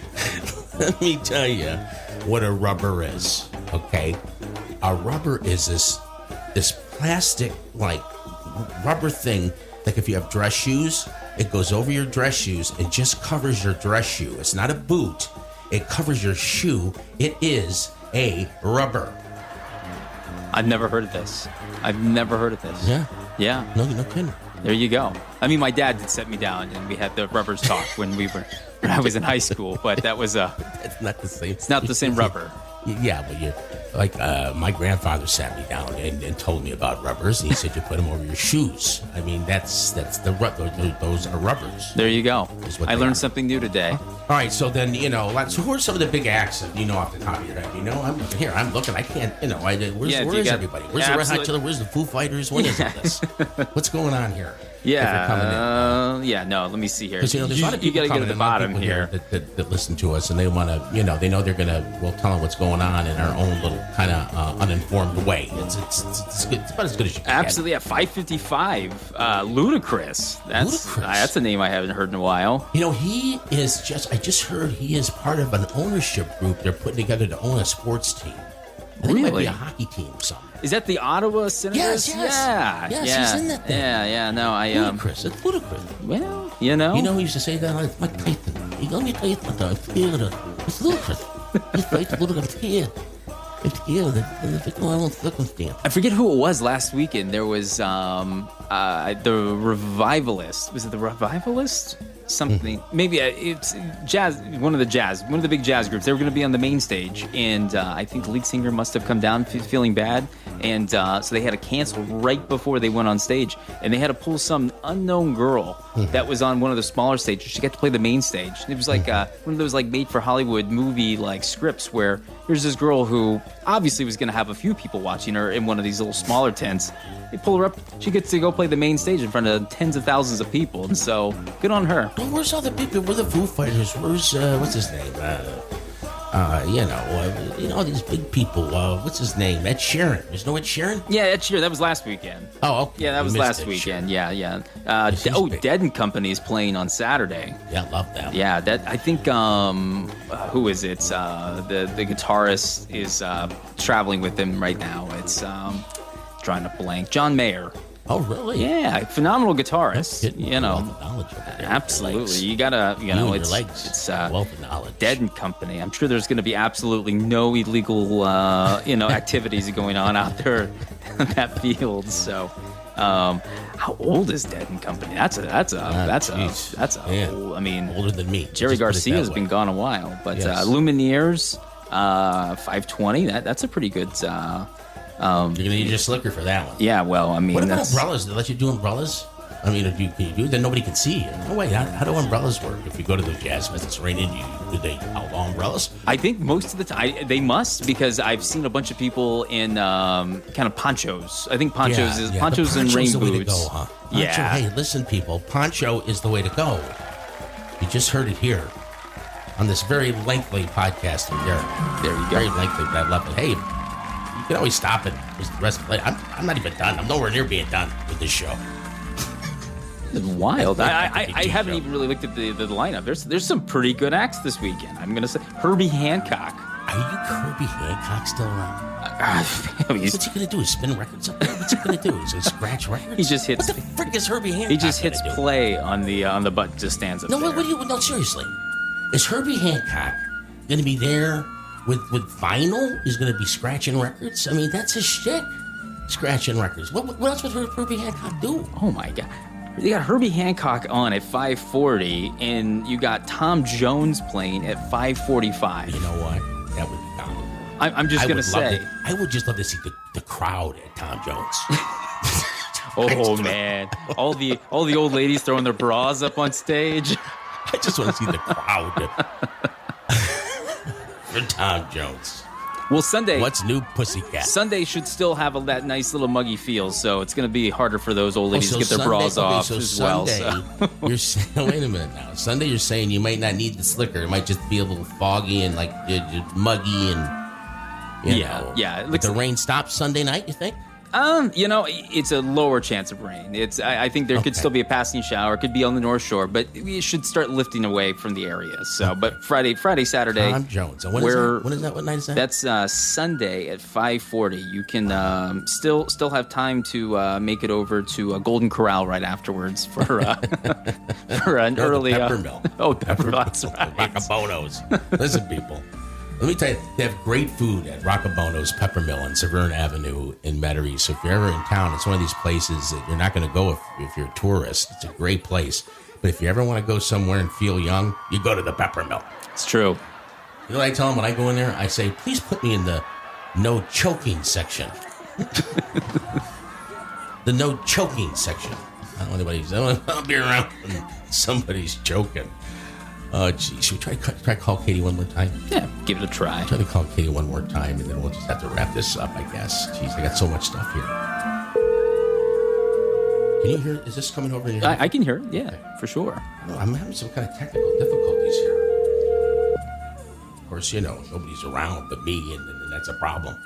Let me tell you what a rubber is. Okay, a rubber is this plastic like rubber thing. Like if you have dress shoes, it goes over your dress shoes and just covers your dress shoe. It's not a boot. It covers your shoe. It is a rubber. I've never heard of this. Yeah. Yeah. No kidding. There you go. I mean, my dad did set me down, and we had the rubbers talk when I was in high school. But that was It's not the same. It's not the same rubber. Yeah, but you're like my grandfather sat me down and told me about rubbers, and he said you put them over your shoes. I mean, that's the rubber. Those are rubbers. There you go. I learned something new today. All right, so then so who are some of the big acts that you know off the top of your head? I'm looking. I can't. Where is everybody? Where's the Red Hot Chili? Where's the Foo Fighters? When is this? What's going on here? Yeah. No, let me see here. Because there's a lot of people you got to get at the bottom here that listen to us, and they want to. They know they're gonna. We'll tell them what's going on in our own little kind of uninformed way. It's good. It's about as good as you can. Absolutely, at 5:55. Ludacris. That's a name I haven't heard in a while. He is just. I just heard he is part of an ownership group they're putting together to own a sports team. I think it might be a hockey team or something. Is that the Ottawa Senators? Yes, he's in that thing. Yeah, no, Ludacris. It's Ludacris. Well, he used to say that on Mike Tyson. Let me tell you something. It's Ludacris. He's like Ludacris here. It's here. It's my own circumstance. I forget who it was last weekend. There was the Revivalist. Was it the Revivalist? Something. Maybe it's jazz. One of the big jazz groups. They were going to be on the main stage, and I think the lead singer must have come down feeling bad, and so they had to cancel right before they went on stage, and they had to pull some unknown girl that was on one of the smaller stages. She got to play the main stage. It was like one of those like made for Hollywood movie like scripts where here's this girl who obviously was going to have a few people watching her in one of these little smaller tents. They pull her up. She gets to go play the main stage in front of tens of thousands of people. And so, good on her. Well, where's all the people? Where's the Foo Fighters? Where's, what's his name? All these big people. What's his name? Ed Sheeran. There's no Ed Sheeran? Yeah, Ed Sheeran. That was last weekend. Oh, okay. Yeah, that was last weekend. Sheeran. Yeah. Dead and Company is playing on Saturday. Yeah, I love them. Yeah, I think, who is it? The guitarist is traveling with them right now. It's, drawing a blank. John Mayer. Oh, really? Yeah, phenomenal guitarist. Knowledge over there. Absolutely. You gotta, it's wealth of knowledge. Dead and Company. I'm sure there's going to be absolutely no illegal, activities going on out there in that field. So, how old is Dead and Company? That's old. I mean, older than me. Jerry Garcia has been gone a while, but Lumineers, 520. That's a pretty good. You're gonna need your slicker for that one. Yeah, well, I mean, what about umbrellas? They let you do umbrellas I mean, can you do it? Then nobody can see you. No way. How do umbrellas work? If you go to the jazz fest, it's raining. Do they outlaw umbrellas? I think most of the time they must, because I've seen a bunch of people in kind of ponchos. I think ponchos and rain the boots. Way to go, huh? Poncho, yeah. Hey, listen, people. Poncho is the way to go. You just heard it here on this very lengthy podcast. There you go. Very lengthy, but I love it. Hey, you can always stop it. The rest of it. I'm not even done. I'm nowhere near being done with this show. It's wild. I haven't even really looked at the lineup. There's some pretty good acts this weekend. I'm gonna say Herbie Hancock. Are you Herbie Hancock still around? What's he gonna do? Spin records up there? What's he gonna do? He's gonna scratch records? He just hits. What the frick is Herbie Hancock? He just hits play on the button. Just stands up. No, there. what do you? No, seriously. Is Herbie Hancock gonna be there with vinyl? He's gonna be scratching records. I mean, that's his shtick. Scratching records. What else would Herbie Hancock do? Oh my God. You got Herbie Hancock on at 5:40, and you got Tom Jones playing at 5:45. You know what? That would be comical. I'm just gonna say, I would just love to see the crowd at Tom Jones. Oh man, all the old ladies throwing their bras up on stage. I just want to see the crowd for Tom Jones. Well, Sunday. What's new, Pussycat? Sunday should still have that nice little muggy feel, so it's going to be harder for those old ladies to get their bras off as well. So. You're saying, wait a minute now. Sunday, you're saying you might not need the slicker. It might just be a little foggy and like muggy and you know. Yeah. Like the rain stops Sunday night, you think? It's a lower chance of rain. I think there could still be a passing shower. It could be on the North Shore, but we should start lifting away from the area. So, but Friday, Saturday. Tom Jones. And when is that? What night is that? That's Sunday at 5:40. You can still have time to make it over to Golden Corral right afterwards for an early Peppermill. Peppermill. That's right. Rockabonos. Listen, people. Let me tell you, they have great food at Rockabono's Peppermill on Severn Avenue in Metairie. So if you're ever in town, it's one of these places that you're not going to go if you're a tourist. It's a great place. But if you ever want to go somewhere and feel young, you go to the Peppermill. It's true. You know what I tell them when I go in there? I say, please put me in the no choking section. The no choking section. I don't want to be around when somebody's choking. Oh, geez. Should we try to call Katie one more time? Yeah, give it a try. Try to call Katie one more time, and then we'll just have to wrap this up, I guess. Jeez, I got so much stuff here. Can you hear? Is this coming over in your I can hear it, yeah, for sure. No, I'm having some kind of technical difficulties here. Of course, nobody's around but me, and that's a problem.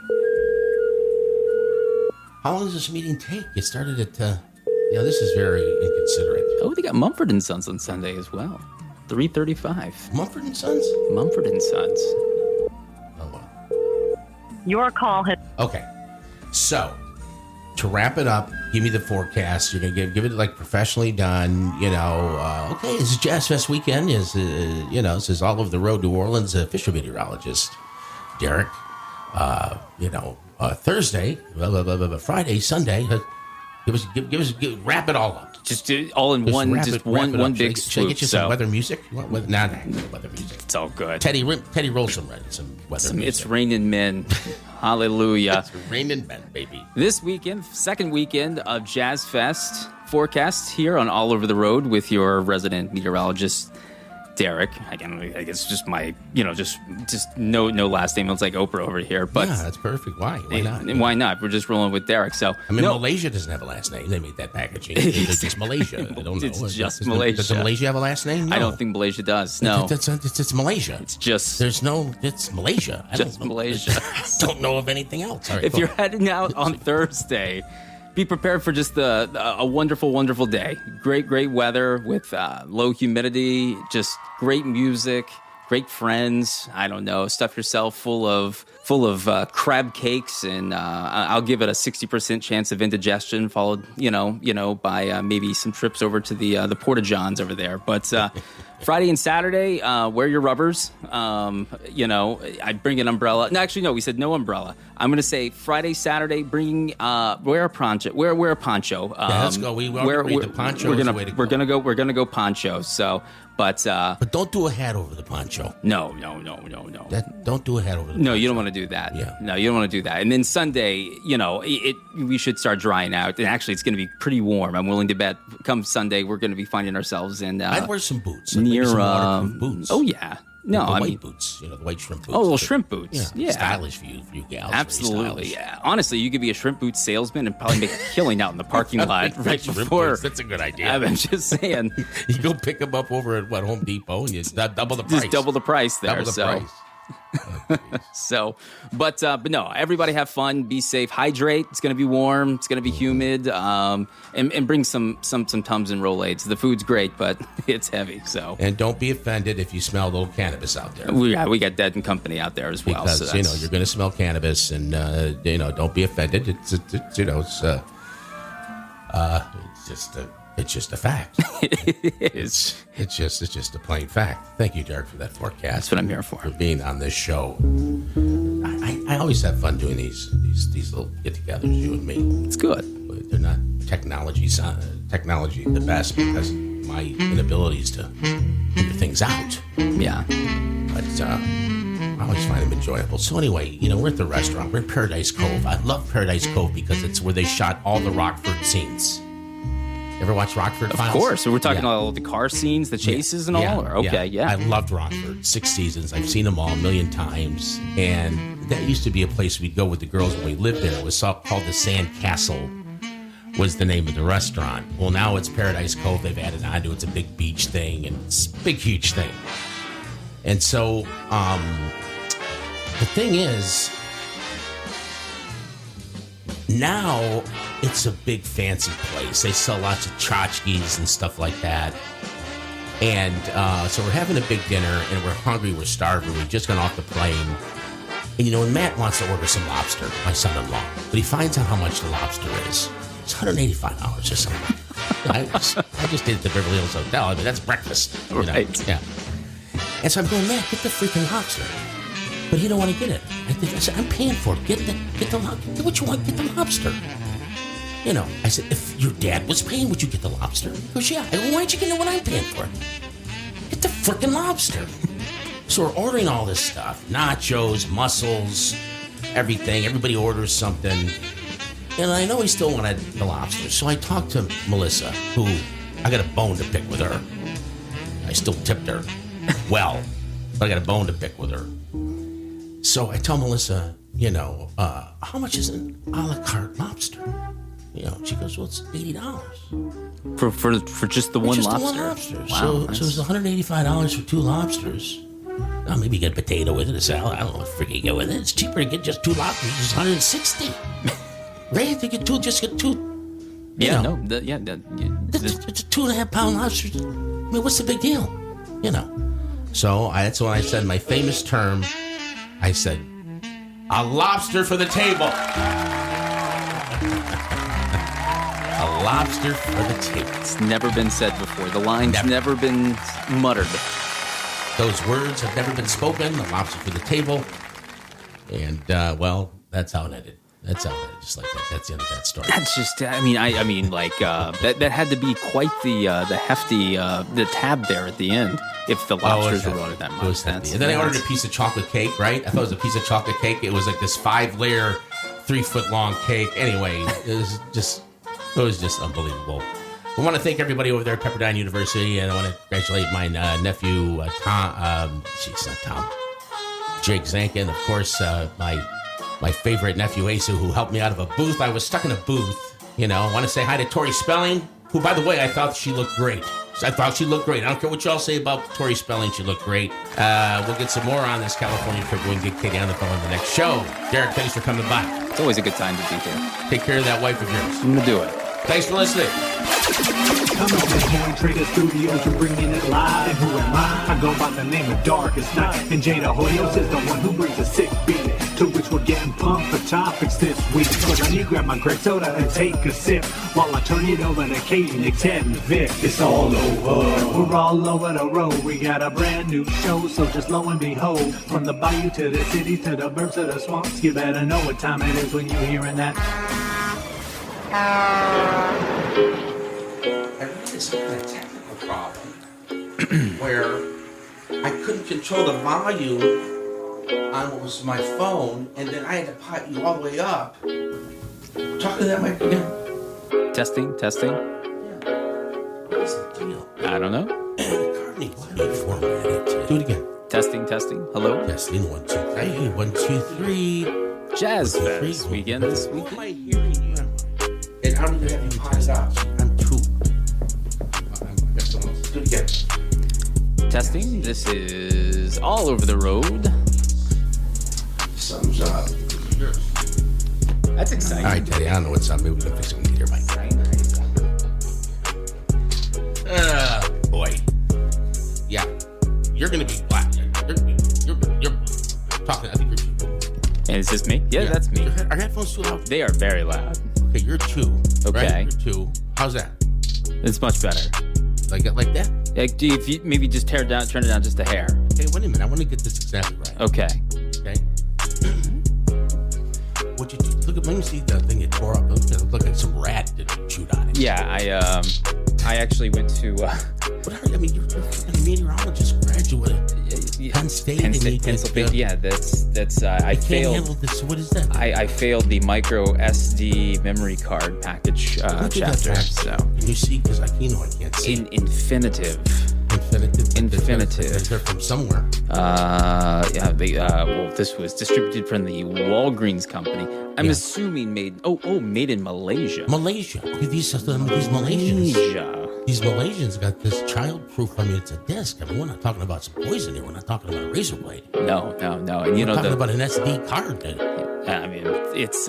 How long does this meeting take? It started at, this is very inconsiderate. Oh, they got Mumford & Sons on Sunday as well. 3:35. Mumford & Sons? Mumford & Sons. Oh, well. Your call has... Okay. So, to wrap it up, give me the forecast. You're going to give it like professionally done. Okay, this is Jazz Fest weekend. This is all over the road, New Orleans, official meteorologist, Derek. Thursday, Friday, Sunday. Wrap it all up. Just all in one big swoop. Should I get you some weather music? You want weather? Nah, weather music. It's all good. Teddy rolls some weather music. It's raining men. Hallelujah. It's raining men, baby. This weekend, second weekend of Jazz Fest forecast here on All Over the Road with your resident meteorologist, Derek. Again, I guess just my, just no last name. It's like Oprah over here. But yeah, that's perfect. Why not? Why not? We're just rolling with Derek. So Malaysia doesn't have a last name. They made that packaging. It's just Malaysia. I don't know. It's just Malaysia. Does Malaysia have a last name? No. I don't think Malaysia does. No, it's Malaysia. It's just it's Malaysia. Malaysia. I don't know of anything else. All right, if you're heading out on Thursday, be prepared for just a wonderful, wonderful day. Great weather with low humidity, just great music, great friends. I don't know, stuff yourself full of crab cakes, and I'll give it a 60% chance of indigestion, followed by maybe some trips over to the Porta Johns over there. But Friday and Saturday, wear your rubbers. I bring an umbrella. No, actually, no. We said no umbrella. I'm going to say Friday, Saturday, wear a poncho. Wear a poncho. Let's go. We agreed the poncho. We're gonna go poncho. So, but don't do a hat over the poncho. No. Don't do a hat over the poncho. No, you don't want to do that. Yeah. No, you don't want to do that. And then Sunday, we should start drying out. And actually, it's going to be pretty warm. I'm willing to bet come Sunday, we're going to be finding ourselves in. I'd wear some boots. Near some waterproof boots. Oh, yeah. No, the white boots, the white shrimp boots. Oh, little shrimp boots. Yeah. Stylish for you gals. Absolutely, yeah. Honestly, you could be a shrimp boot salesman and probably make a killing out in the parking lot right before. Boots. That's a good idea. I'm just saying. You go pick them up over at Home Depot and you double the price. Just double the price there. Double the price. But no, everybody have fun, be safe, hydrate. It's going to be warm, it's going to be humid, and bring some Tums and Rolaids. The food's great, but it's heavy. So and don't be offended if you smell a little cannabis out there. We got Dead and Company out there as well. Because you're going to smell cannabis, and don't be offended. It's just a fact. It is. It's just a plain fact. Thank you, Derek, for that forecast. That's what I'm here for. Being on this show. I always have fun doing these little get-togethers, you and me. It's good. But they're not technology the best because my inabilities to figure things out. Yeah. But I always find them enjoyable. So anyway, we're at the restaurant. We're at Paradise Cove. I love Paradise Cove because it's where they shot all the Rockford scenes. Ever watch Rockford Files? Of course. So we're talking about all the car scenes, the chases and all? Okay, yeah. I loved Rockford. 6 seasons. I've seen them all a million times. And that used to be a place we'd go with the girls when we lived there. It was called the Sand Castle was the name of the restaurant. Well, now it's Paradise Cove. They've added on to it. It's a big beach thing, and it's a big, huge thing. And so the thing is, now it's a big fancy place. They sell lots of tchotchkes and stuff like that. And so we're having a big dinner, and we're hungry, we're starving, we just got off the plane. And and Matt wants to order some lobster, my son-in-law. But he finds out how much the lobster is. It's $185 or something. I just did it at the Beverly Hills Hotel. I mean, that's breakfast. Right. Yeah. And so I'm going, Matt, get the freaking lobster. But he don't want to get it. I said, I'm paying for it. Get the lobster. Get what you want. Get the lobster. I said, if your dad was paying, would you get the lobster? He goes, yeah. I go, why aren't you getting what I'm paying for? Get the freaking lobster. So we're ordering all this stuff. Nachos, mussels, everything. Everybody orders something. And I know he still wanted the lobster. So I talked to Melissa, who I got a bone to pick with her. I still tipped her well, but I got a bone to pick with her. So I tell Melissa, how much is an a la carte lobster? She goes, well, it's $80 for just the one just lobster. The one lobster. Wow, so it's $185 for 2 lobsters. Now maybe you get a potato with it, a salad. I don't know what freaking you get with it. It's cheaper to get just 2 lobsters. It's $160. Right? To get 2, just get 2. It's a 2.5 pound lobster. I mean, what's the big deal? So that's when I said my famous term. I said, a lobster for the table. A lobster for the table. It's never been said before. The line's never been muttered. Those words have never been spoken. A lobster for the table. And, that's how it ended. Just like that. That's the end of that story. That's just, that had to be quite the hefty, the tab there at the end. If the lobsters were loaded that much. And then I ordered a piece of chocolate cake, right? I thought it was a piece of chocolate cake. It was like this 5-layer, 3-foot-long cake. Anyway, it was just unbelievable. I want to thank everybody over there at Pepperdine University, and I want to congratulate my nephew, Jake Zankin, of course, my favorite nephew, Asa, who helped me out of a booth. I was stuck in a booth. I want to say hi to Tori Spelling, who, by the way, I thought she looked great. I don't care what y'all say about Tori Spelling. She looked great. We'll get some more on this California trip. We can get Katie on the phone in the next show. Derek, thanks for coming by. It's always a good time to be here. Take care of that wife of yours. I'm going to do it. Thanks for listening. Coming to Coin Trader Studios, we're bringing it live. And who am I? I go by the name of Darkest Night. And Jada Hoyos is the one who brings a sick beat to which we're getting pumped for topics this week. So let me grab my grape soda and take a sip while I turn it over to Kate and Ted and Vic. It's all over. We're all over the road. We got a brand new show, so just lo and behold, from the bayou to the city to the burbs to the swamps, you better know what time it is when you're hearing that. I realized I had a technical problem where I couldn't control the volume on what was my phone, and then I had to pot you all the way up. Talk to that mic again. Testing. What is the deal? I don't know. McCartney, why do you format it? Do it again. Testing. Hello. Testing 1, 2, 3. 1, 2, 3. Jazz Fest weekend this Who weekend. am I hearing you? And I don't even have you potted up. I'm too. I got someone else. Do it again. Testing. This is all over the road. Thumbs up. That's exciting. All right, Teddy, I don't know what's up. Maybe we can fix it when we get here, Mike. Boy. Yeah. You're going to be black. You're talking. I think you're two. And is this me? Yeah, that's me. Are headphones too loud? They are very loud. Okay, you're two. Okay. Right? You're two. How's that? It's much better. Like that? If you maybe just turn it down just a hair. Okay, wait a minute. I want to get this exactly right. Okay. What you do? Let me see the thing you tore up. It looked like some rat that chewed on it. Yeah, I actually went to. What are you? I mean, you're a meteorologist graduate. Penn State, Pennsylvania. Yeah, that's. I can't failed. Handle this. What is that? I failed the micro SD memory card package chapter. So you see, because I can't see. Infinitive. They're from somewhere. Well, this was distributed from the Walgreens company. I'm assuming made in Malaysia. Malaysia. These Malaysians. These Malaysians got this childproof. I mean, it's a disc. I mean, we're not talking about some poison here. We're not talking about a razor blade. No. And we're talking about an SD card. I mean, it's.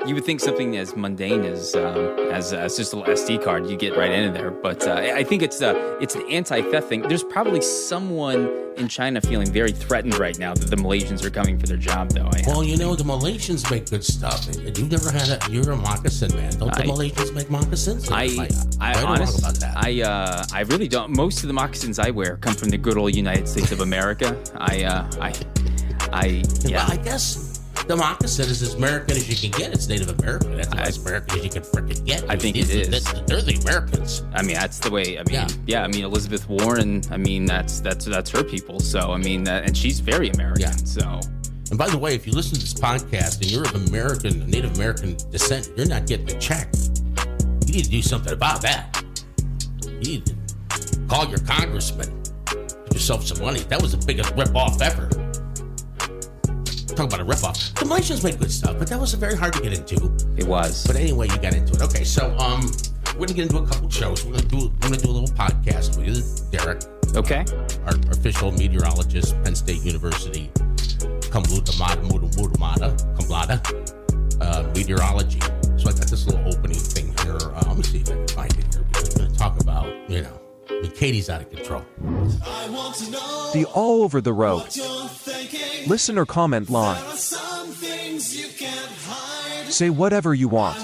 You would think something as mundane as just a little SD card, you get right into there. But I think it's an anti-theft thing. There's probably someone in China feeling very threatened right now that the Malaysians are coming for their job, though. Well, the Malaysians make good stuff. You've never you're a moccasin man. Don't the Malaysians make moccasins? I really don't. Most of the moccasins I wear come from the good old United States of America. Well, I guess the moccasin is as American as you can get. It's Native American. That's as American as you can freaking get. I think it is. They're the Americans. I mean, that's the way. I mean, Elizabeth Warren. I mean, that's her people. So I mean, and she's very American. Yeah. So. And by the way, if you listen to this podcast and you're of Native American descent, you're not getting a check. You need to do something about that. You need to call your congressman. Get yourself some money. That was the biggest rip-off ever. Talk about a ripoff. The Malaysians make good stuff, but that was very hard to get into. It was. But anyway, you got into it. Okay, so we're gonna get into a couple shows. We're gonna do a little podcast with Derek. Okay. Our official meteorologist, Penn State University, meteorology. So I got this little opening thing here. Let me see if I can find it here. We're gonna talk about, Katie's out of control. The All Over the Road listener comment line. Say whatever you want.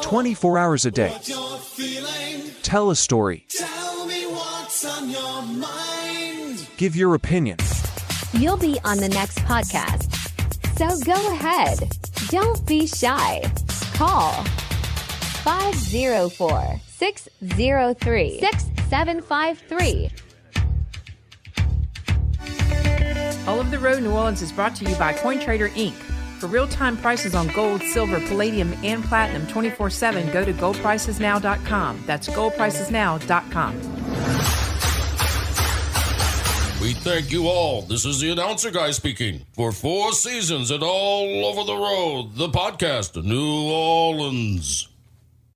24 hours a day. Tell a story. Give your opinion. You'll be on the next podcast. So go ahead. Don't be shy. Call 504-603-6753. All Over the Road New Orleans is brought to you by CoinTrader Inc. For real-time prices on gold, silver, palladium, and platinum 24/7, go to goldpricesnow.com. That's goldpricesnow.com. We thank you all. This is the announcer guy speaking. For 4 seasons and All Over the Road, the podcast, New Orleans.